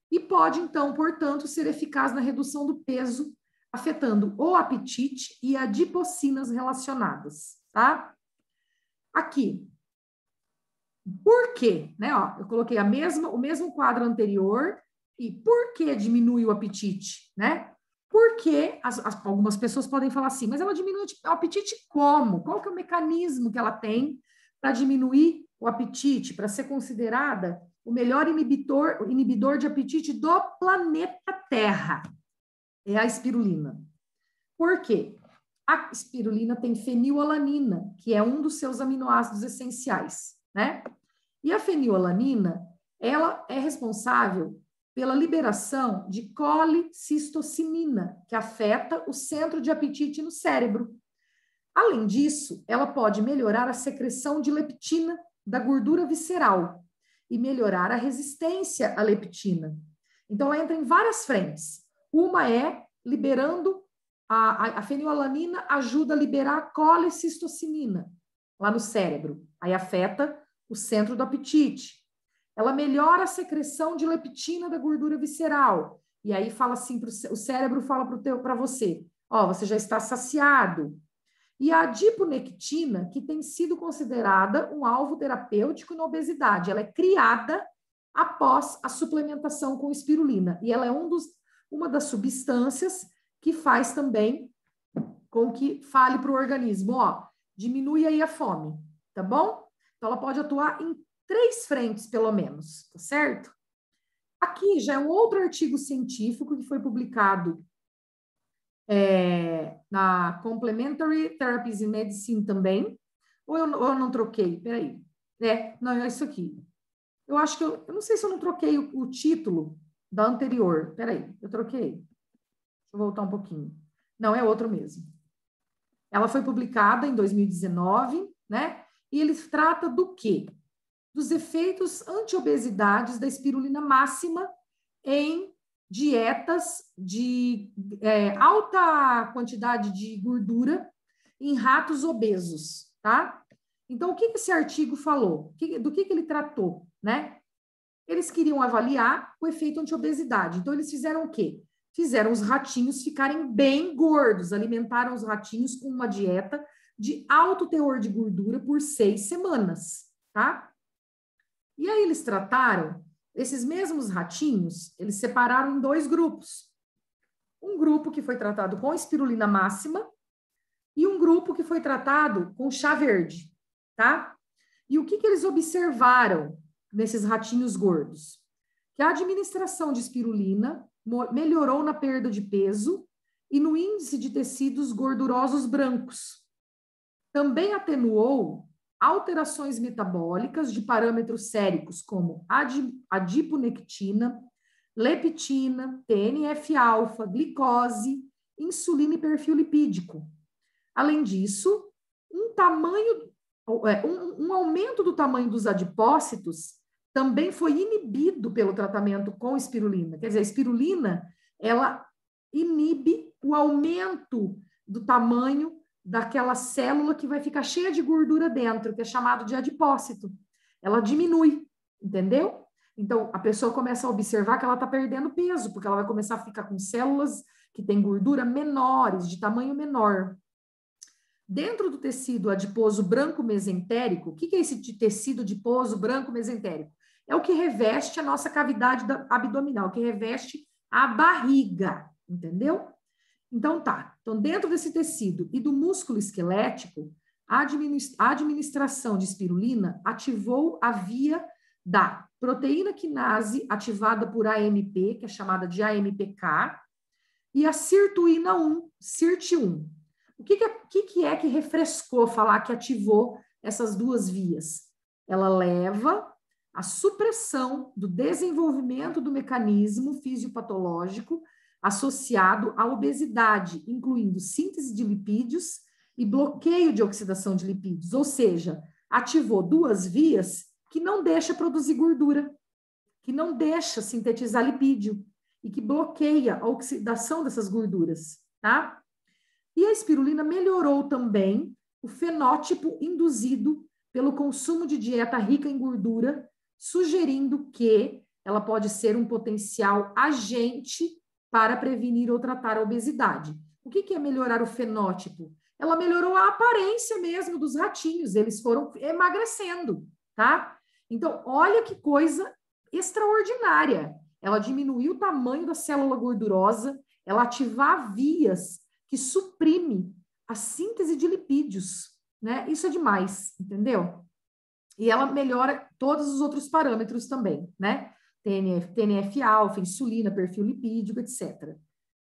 e pode, então, portanto, ser eficaz na redução do peso, afetando o apetite e adipocinas relacionadas, tá? Aqui. Por quê? Né? Ó, eu coloquei o mesmo quadro anterior e por que diminui o apetite, né? Porque algumas pessoas podem falar assim, mas ela diminui o apetite como? Qual que é o mecanismo que ela tem para diminuir o apetite, para ser considerada o melhor inibidor de apetite do planeta Terra? É a espirulina. Por quê? A espirulina tem fenilalanina, que é um dos seus aminoácidos essenciais, né? E a fenilalanina, ela é responsável pela liberação de colicistocinina, que afeta o centro de apetite no cérebro. Além disso, ela pode melhorar a secreção de leptina da gordura visceral e melhorar a resistência à leptina. Então, ela entra em várias frentes. Uma é liberando, a fenilalanina ajuda a liberar a colicistocinina lá no cérebro, aí afeta o centro do apetite. Ela melhora a secreção de leptina da gordura visceral. E aí fala assim, o cérebro fala para você, ó, você já está saciado. E a adiponectina, que tem sido considerada um alvo terapêutico na obesidade, ela é criada após a suplementação com espirulina. E ela é uma das substâncias que faz também com que fale para o organismo, ó, diminui aí a fome, tá bom? Então, ela pode atuar em 3 frentes, pelo menos, tá certo? Aqui já é um outro artigo científico que foi publicado na Complementary Therapies in Medicine também. Ou eu não troquei? Peraí. Não, é isso aqui. Eu acho que eu não sei se eu não troquei o título da anterior. Peraí, eu troquei. Deixa eu voltar um pouquinho. Não, é outro mesmo. Ela foi publicada em 2019, né? E ele trata do quê? Dos efeitos anti-obesidades da espirulina máxima em dietas de alta quantidade de gordura em ratos obesos, tá? Então, o que esse artigo falou? Do que ele tratou, né? Eles queriam avaliar o efeito anti-obesidade. Então, eles fizeram o quê? Fizeram os ratinhos ficarem bem gordos, alimentaram os ratinhos com uma dieta de alto teor de gordura por 6 semanas, tá? E aí eles trataram esses mesmos ratinhos, eles separaram em 2 grupos. Um grupo que foi tratado com espirulina máxima e um grupo que foi tratado com chá verde, tá? E o que eles observaram nesses ratinhos gordos? Que a administração de espirulina melhorou na perda de peso e no índice de tecidos gordurosos brancos. Também atenuou alterações metabólicas de parâmetros séricos como adiponectina, leptina, TNF-alfa, glicose, insulina e perfil lipídico. Além disso, um aumento do tamanho dos adipócitos também foi inibido pelo tratamento com espirulina. Quer dizer, a espirulina, ela inibe o aumento do tamanho daquela célula que vai ficar cheia de gordura dentro, que é chamado de adipócito. Ela diminui, entendeu? Então, a pessoa começa a observar que ela está perdendo peso, porque ela vai começar a ficar com células que têm gordura menores, de tamanho menor. Dentro do tecido adiposo branco mesentérico, o que é esse tecido adiposo branco mesentérico? É o que reveste a nossa cavidade abdominal, que reveste a barriga, entendeu? Então, tá. Então, dentro desse tecido e do músculo esquelético, a administração de espirulina ativou a via da proteína quinase ativada por AMP, que é chamada de AMPK, e a sirtuína 1, SIRT1. O que é que refrescou falar que ativou essas duas vias? Ela leva a supressão do desenvolvimento do mecanismo fisiopatológico associado à obesidade, incluindo síntese de lipídios e bloqueio de oxidação de lipídios, ou seja, ativou duas vias que não deixa produzir gordura, que não deixa sintetizar lipídio e que bloqueia a oxidação dessas gorduras, tá? E a espirulina melhorou também o fenótipo induzido pelo consumo de dieta rica em gordura, sugerindo que ela pode ser um potencial agente para prevenir ou tratar a obesidade. O que é melhorar o fenótipo? Ela melhorou a aparência mesmo dos ratinhos, eles foram emagrecendo, tá? Então, olha que coisa extraordinária. Ela diminuiu o tamanho da célula gordurosa, ela ativar vias que suprime a síntese de lipídios, né? Isso é demais, entendeu? E ela melhora todos os outros parâmetros também, né? TNF-alfa, insulina, perfil lipídico, etc.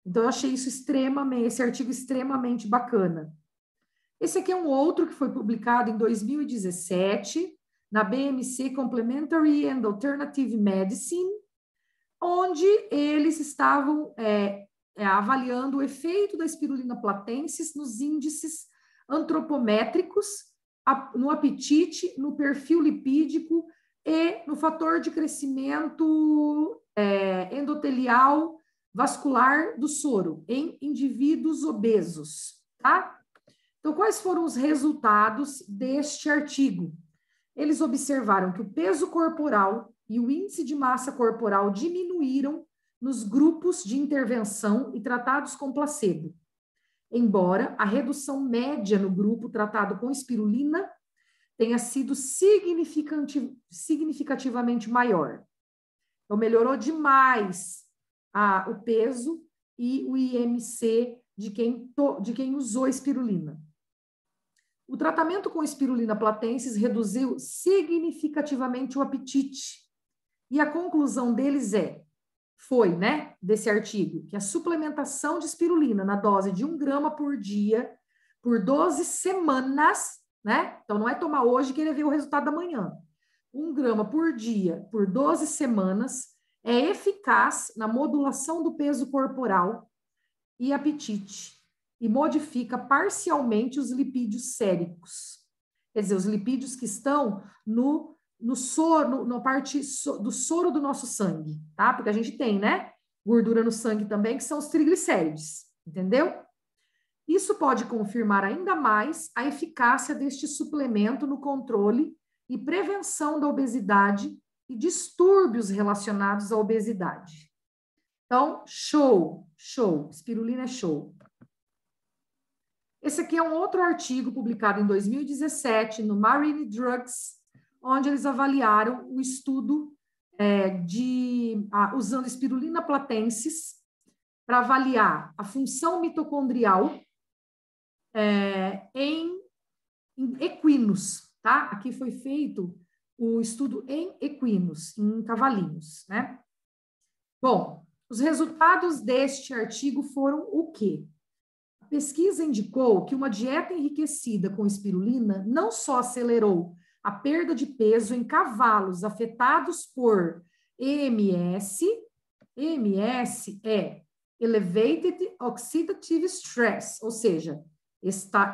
Então, eu achei esse artigo extremamente bacana. Esse aqui é um outro que foi publicado em 2017, na BMC Complementary and Alternative Medicine, onde eles estavam avaliando o efeito da espirulina platensis nos índices antropométricos, no apetite, no perfil lipídico e no fator de crescimento endotelial vascular do soro em indivíduos obesos, tá? Então, quais foram os resultados deste artigo? Eles observaram que o peso corporal e o índice de massa corporal diminuíram nos grupos de intervenção e tratados com placebo, embora a redução média no grupo tratado com espirulina tenha sido significativamente maior. Então, melhorou demais o peso e o IMC de quem usou espirulina. O tratamento com espirulina platensis reduziu significativamente o apetite. E a conclusão deles desse artigo, que a suplementação de espirulina na dose de 1 grama por dia, por 12 semanas, né? Então, não é tomar hoje e querer ver o resultado amanhã. 1 grama por dia, por 12 semanas, é eficaz na modulação do peso corporal e apetite, e modifica parcialmente os lipídios séricos. Quer dizer, os lipídios que estão no soro, na parte do soro do nosso sangue, tá? Porque a gente tem, né? Gordura no sangue também, que são os triglicérides, entendeu? Isso pode confirmar ainda mais a eficácia deste suplemento no controle e prevenção da obesidade e distúrbios relacionados à obesidade. Então, show. Espirulina é show. Esse aqui é um outro artigo publicado em 2017 no Marine Drugs, onde eles avaliaram o estudo usando espirulina platensis para avaliar a função mitocondrial em equinos, tá? Aqui foi feito o estudo em equinos, em cavalinhos, né? Bom, os resultados deste artigo foram o quê? A pesquisa indicou que uma dieta enriquecida com espirulina não só acelerou a perda de peso em cavalos afetados por EMS. EMS é Elevated Oxidative Stress, ou seja,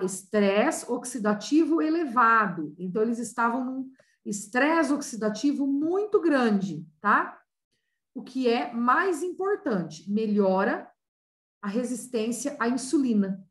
estresse oxidativo elevado. Então, eles estavam num estresse oxidativo muito grande, tá? O que é mais importante, melhora a resistência à insulina.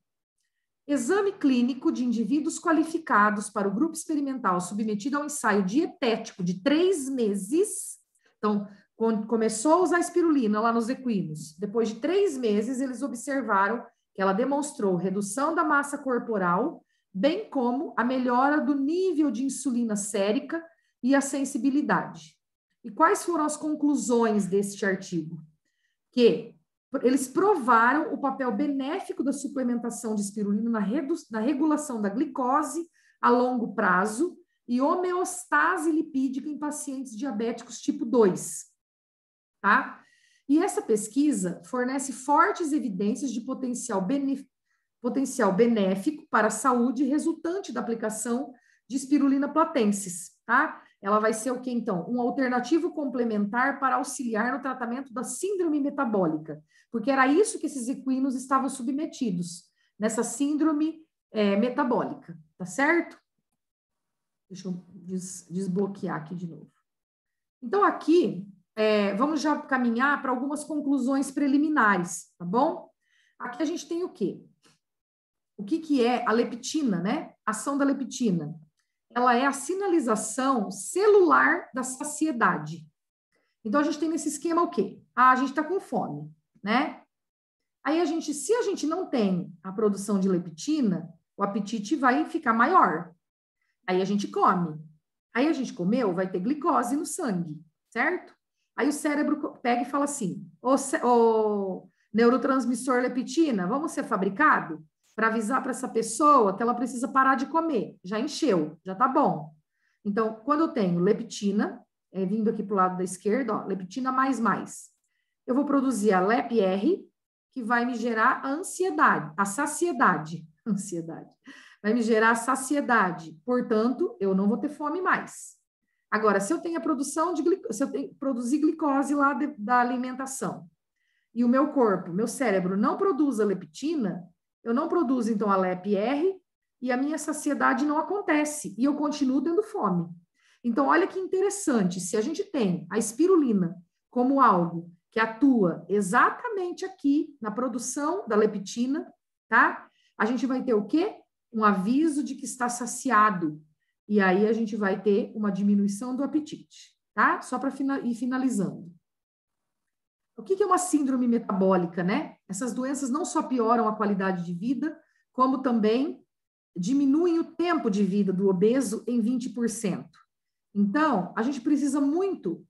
Exame clínico de indivíduos qualificados para o grupo experimental submetido ao ensaio dietético de 3 meses. Então, quando começou a usar a espirulina lá nos equinos, depois de 3 meses, eles observaram que ela demonstrou redução da massa corporal, bem como a melhora do nível de insulina sérica e a sensibilidade. E quais foram as conclusões deste artigo? Que eles provaram o papel benéfico da suplementação de espirulina na regulação da glicose a longo prazo e homeostase lipídica em pacientes diabéticos tipo 2, tá? E essa pesquisa fornece fortes evidências de potencial benéfico para a saúde resultante da aplicação de espirulina platensis, tá? Ela vai ser o que, então? Um alternativo complementar para auxiliar no tratamento da síndrome metabólica, porque era isso que esses equinos estavam submetidos, nessa síndrome metabólica, tá certo? Deixa eu desbloquear aqui de novo. Então, aqui, vamos já caminhar para algumas conclusões preliminares, tá bom? Aqui a gente tem o quê? O que é a leptina, né? Ação da leptina. Ela é a sinalização celular da saciedade. Então, a gente tem nesse esquema o quê? A gente está com fome, né? Aí, se a gente não tem a produção de leptina, o apetite vai ficar maior. Aí, a gente come. Aí, a gente comeu, vai ter glicose no sangue, certo? Aí, o cérebro pega e fala assim, o neurotransmissor leptina, vamos ser fabricado? Para avisar para essa pessoa que ela precisa parar de comer. Já encheu, já tá bom. Então, quando eu tenho leptina, vindo aqui para o lado da esquerda, ó, leptina mais, eu vou produzir a LEPR, que vai me gerar a ansiedade, a saciedade. Vai me gerar a saciedade. Portanto, eu não vou ter fome mais. Agora, se eu tenho a produção se eu produzir glicose lá da alimentação, e o meu corpo, meu cérebro não produz a leptina, eu não produzo, então, a LEPR e a minha saciedade não acontece e eu continuo tendo fome. Então, olha que interessante, se a gente tem a espirulina como algo que atua exatamente aqui na produção da leptina, tá? A gente vai ter o quê? Um aviso de que está saciado. E aí a gente vai ter uma diminuição do apetite, tá? Só para ir finalizando. O que é uma síndrome metabólica, né? Essas doenças não só pioram a qualidade de vida, como também diminuem o tempo de vida do obeso em 20%. Então, a gente precisa muito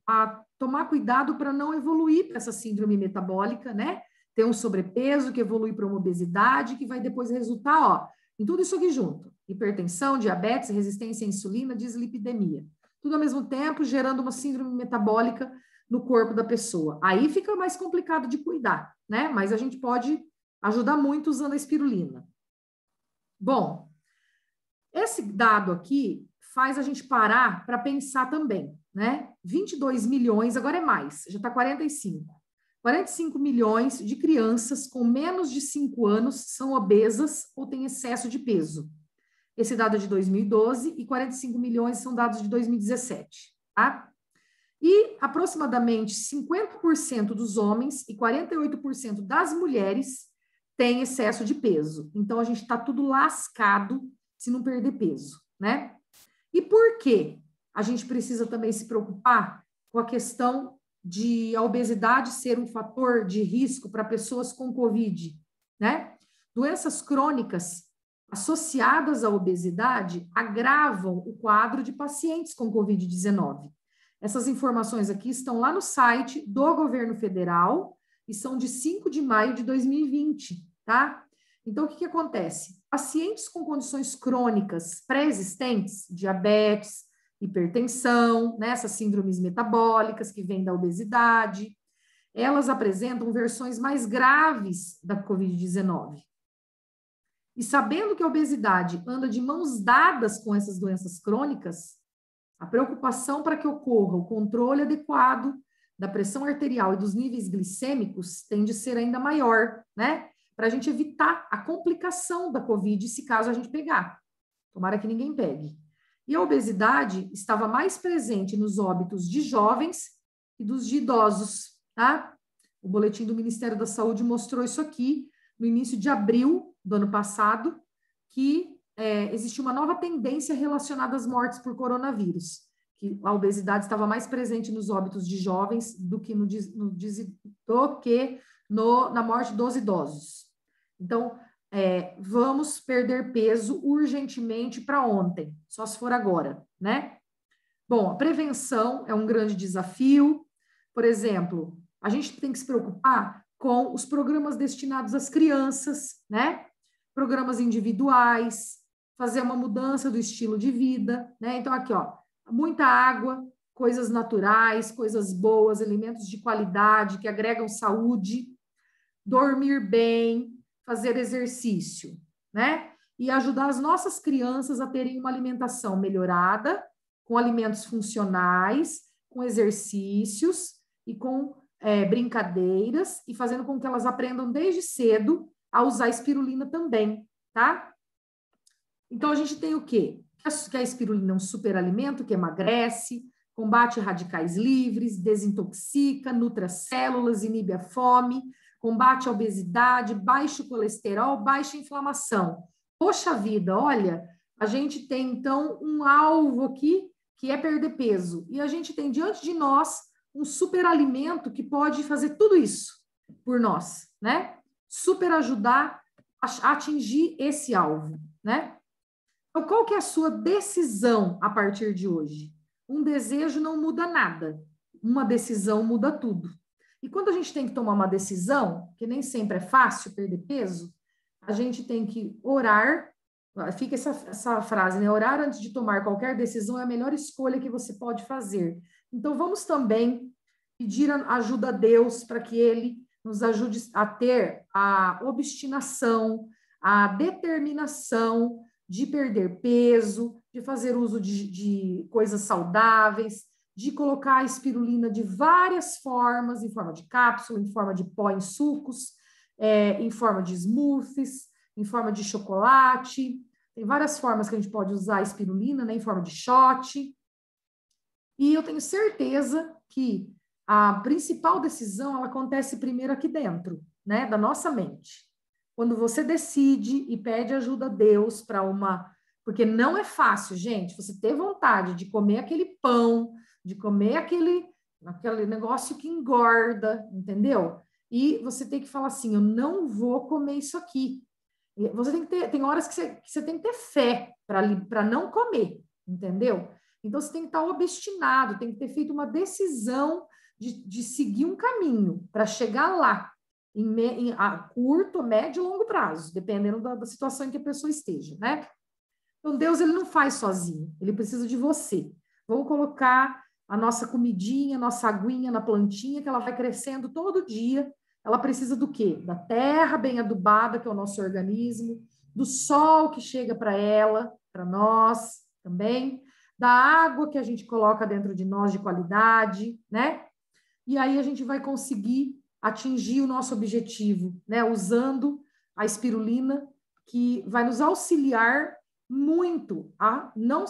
tomar cuidado para não evoluir para essa síndrome metabólica, né? Ter um sobrepeso que evolui para uma obesidade, que vai depois resultar, ó, em tudo isso aqui junto. Hipertensão, diabetes, resistência à insulina, dislipidemia. Tudo ao mesmo tempo, gerando uma síndrome metabólica no corpo da pessoa. Aí fica mais complicado de cuidar, né? Mas a gente pode ajudar muito usando a espirulina. Bom, esse dado aqui faz a gente parar para pensar também, né? 22 milhões, agora é mais, já está 45. 45 milhões de crianças com menos de 5 anos são obesas ou têm excesso de peso. Esse dado é de 2012 e 45 milhões são dados de 2017, tá? E aproximadamente 50% dos homens e 48% das mulheres têm excesso de peso. Então, a gente está tudo lascado se não perder peso, né? E por quê? A gente precisa também se preocupar com a questão de a obesidade ser um fator de risco para pessoas com Covid, né? Doenças crônicas associadas à obesidade agravam o quadro de pacientes com Covid-19. Essas informações aqui estão lá no site do governo federal e são de 5 de maio de 2020, tá? Então, o que acontece? Pacientes com condições crônicas pré-existentes, diabetes, hipertensão, né, essas síndromes metabólicas que vêm da obesidade, elas apresentam versões mais graves da Covid-19. E sabendo que a obesidade anda de mãos dadas com essas doenças crônicas, a preocupação para que ocorra o controle adequado da pressão arterial e dos níveis glicêmicos tende a ser ainda maior, né? Para a gente evitar a complicação da Covid, se caso a gente pegar. Tomara que ninguém pegue. E a obesidade estava mais presente nos óbitos de jovens e dos de idosos, tá? O boletim do Ministério da Saúde mostrou isso aqui, no início de abril do ano passado, que existia uma nova tendência relacionada às mortes por coronavírus, que a obesidade estava mais presente nos óbitos de jovens do que na morte dos idosos. Então, vamos perder peso urgentemente para ontem, só se for agora, né? Bom, a prevenção é um grande desafio. Por exemplo, a gente tem que se preocupar com os programas destinados às crianças, né? Programas individuais, fazer uma mudança do estilo de vida, né? Então, aqui, ó, muita água, coisas naturais, coisas boas, alimentos de qualidade que agregam saúde, dormir bem, fazer exercício, né? E ajudar as nossas crianças a terem uma alimentação melhorada, com alimentos funcionais, com exercícios e com brincadeiras, e fazendo com que elas aprendam desde cedo a usar a espirulina também, tá? Então, a gente tem o quê? Que a espirulina é um superalimento que emagrece, combate radicais livres, desintoxica, nutre células, inibe a fome, combate a obesidade, baixo colesterol, baixa inflamação. Poxa vida, olha, a gente tem, então, um alvo aqui que é perder peso. E a gente tem diante de nós um superalimento que pode fazer tudo isso por nós, né? Super ajudar a atingir esse alvo, né? Então, qual que é a sua decisão a partir de hoje? Um desejo não muda nada. Uma decisão muda tudo. E quando a gente tem que tomar uma decisão, que nem sempre é fácil perder peso, a gente tem que orar. Fica essa frase, né? Orar antes de tomar qualquer decisão é a melhor escolha que você pode fazer. Então, vamos também pedir ajuda a Deus para que Ele nos ajude a ter a obstinação, a determinação de perder peso, de fazer uso de coisas saudáveis, de colocar a espirulina de várias formas, em forma de cápsula, em forma de pó em sucos, em forma de smoothies, em forma de chocolate. Tem várias formas que a gente pode usar a espirulina, né, em forma de shot. E eu tenho certeza que a principal decisão ela acontece primeiro aqui dentro, né, da nossa mente. Quando você decide e pede ajuda a Deus para uma... Porque não é fácil, gente, você ter vontade de comer aquele pão, de comer aquele negócio que engorda, entendeu? E você tem que falar assim, eu não vou comer isso aqui. Você tem que ter, tem horas que você tem que ter fé para não comer, entendeu? Então, você tem que estar obstinado, tem que ter feito uma decisão de seguir um caminho para chegar lá, a curto, médio e longo prazo, dependendo da situação em que a pessoa esteja, né? Então, Deus, ele não faz sozinho, ele precisa de você. Vamos colocar a nossa comidinha, a nossa aguinha na plantinha, que ela vai crescendo todo dia. Ela precisa do quê? Da terra bem adubada, que é o nosso organismo, do sol que chega para ela, para nós também, da água que a gente coloca dentro de nós de qualidade, né? E aí a gente vai conseguir atingir o nosso objetivo, né? Usando a espirulina, que vai nos auxiliar muito a não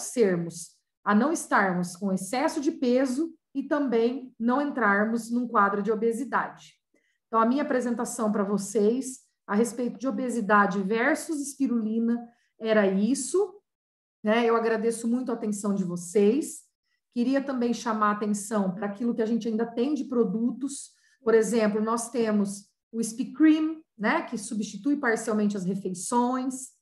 estarmos com excesso de peso e também não entrarmos num quadro de obesidade. Então, a minha apresentação para vocês a respeito de obesidade versus espirulina era isso, né? Eu agradeço muito a atenção de vocês. Queria também chamar a atenção para aquilo que a gente ainda tem de produtos. Por exemplo, nós temos o SpeakCream, né? Que substitui parcialmente as refeições,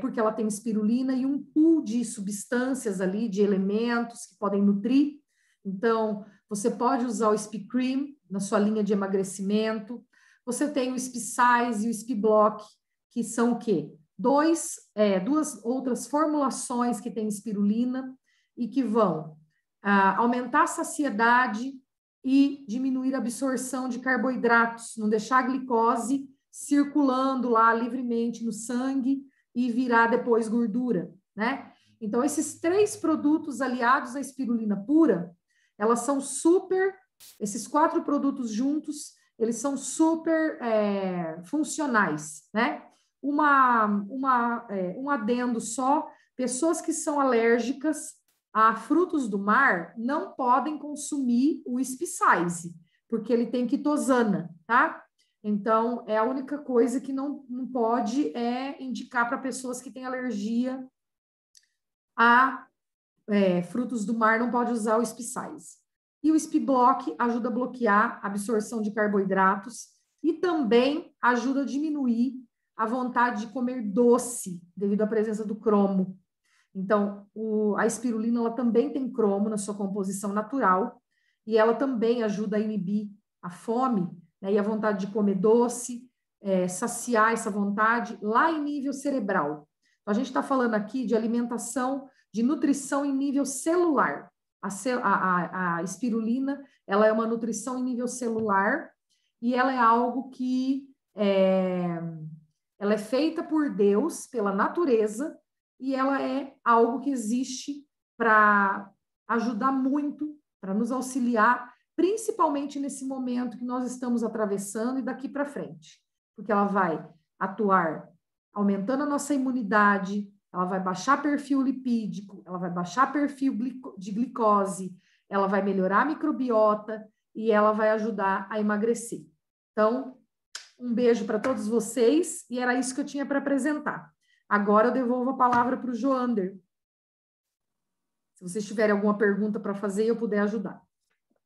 porque ela tem espirulina e um pool de substâncias ali, de elementos que podem nutrir. Então, você pode usar o SpeakCream na sua linha de emagrecimento. Você tem o SpeakSize e o SpeakBlock, que são o quê? Duas outras formulações que têm espirulina e que vão aumentar a saciedade e diminuir a absorção de carboidratos, não deixar a glicose circulando lá livremente no sangue e virar depois gordura, né? Então, esses 3 produtos aliados à espirulina pura, elas são esses 4 produtos juntos, eles são super funcionais, né? Um adendo só, pessoas que são alérgicas a frutos do mar não podem consumir o SpeakSize, porque ele tem quitosana, tá? Então, é a única coisa que não pode é indicar para pessoas que têm alergia a frutos do mar, não pode usar o Species. E o Spiblock ajuda a bloquear a absorção de carboidratos e também ajuda a diminuir a vontade de comer doce, devido à presença do cromo. Então, a espirulina ela também tem cromo na sua composição natural e ela também ajuda a inibir a fome, né, e a vontade de comer doce, saciar essa vontade lá em nível cerebral. Então, a gente está falando aqui de alimentação, de nutrição em nível celular. A espirulina, ela é uma nutrição em nível celular e ela é algo que ela é feita por Deus, pela natureza, e ela é algo que existe para ajudar muito, para nos auxiliar, principalmente nesse momento que nós estamos atravessando e daqui para frente, porque ela vai atuar aumentando a nossa imunidade, ela vai baixar perfil lipídico, ela vai baixar perfil de glicose, ela vai melhorar a microbiota e ela vai ajudar a emagrecer. Então, um beijo para todos vocês e era isso que eu tinha para apresentar. Agora eu devolvo a palavra para o Joander. Se vocês tiverem alguma pergunta para fazer e eu puder ajudar.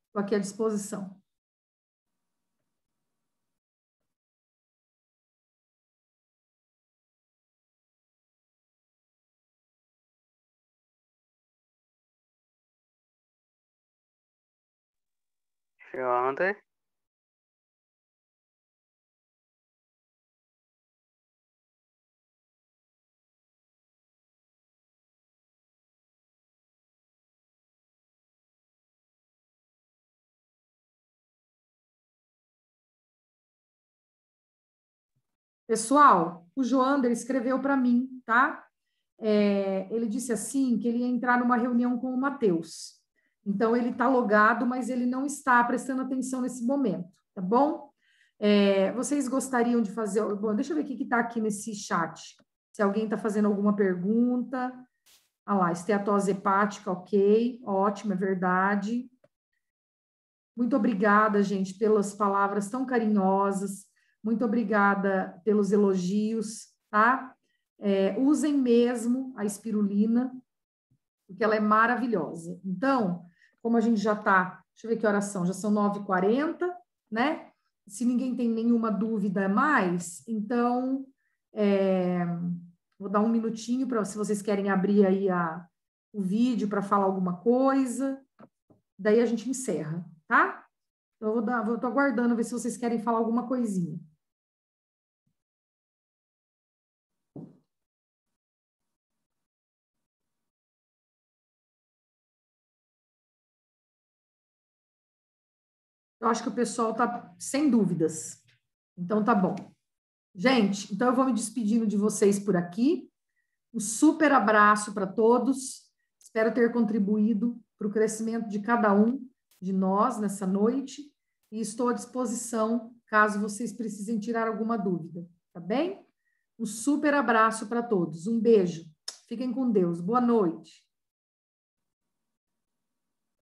Estou aqui à disposição. Joander? Pessoal, o Joander escreveu para mim, tá? Ele disse assim que ele ia entrar numa reunião com o Matheus. Então, ele está logado, mas ele não está prestando atenção nesse momento, tá bom? Vocês gostariam de fazer... Bom, deixa eu ver o que está aqui nesse chat. Se alguém está fazendo alguma pergunta. Ah lá, esteatose hepática, ok. Ótimo, é verdade. Muito obrigada, gente, pelas palavras tão carinhosas. Muito obrigada pelos elogios, tá? Usem mesmo a espirulina, porque ela é maravilhosa. Então, como a gente já está... Deixa eu ver que horas são. Já são 9h40, né? Se ninguém tem nenhuma dúvida mais, então, vou dar um minutinho para se vocês querem abrir aí o vídeo para falar alguma coisa. Daí a gente encerra, tá? Então, eu estou aguardando ver se vocês querem falar alguma coisinha. Eu acho que o pessoal está sem dúvidas. Então, tá bom. Gente, então eu vou me despedindo de vocês por aqui. Um super abraço para todos. Espero ter contribuído para o crescimento de cada um de nós nessa noite. E estou à disposição caso vocês precisem tirar alguma dúvida. Tá bem? Um super abraço para todos. Um beijo. Fiquem com Deus. Boa noite.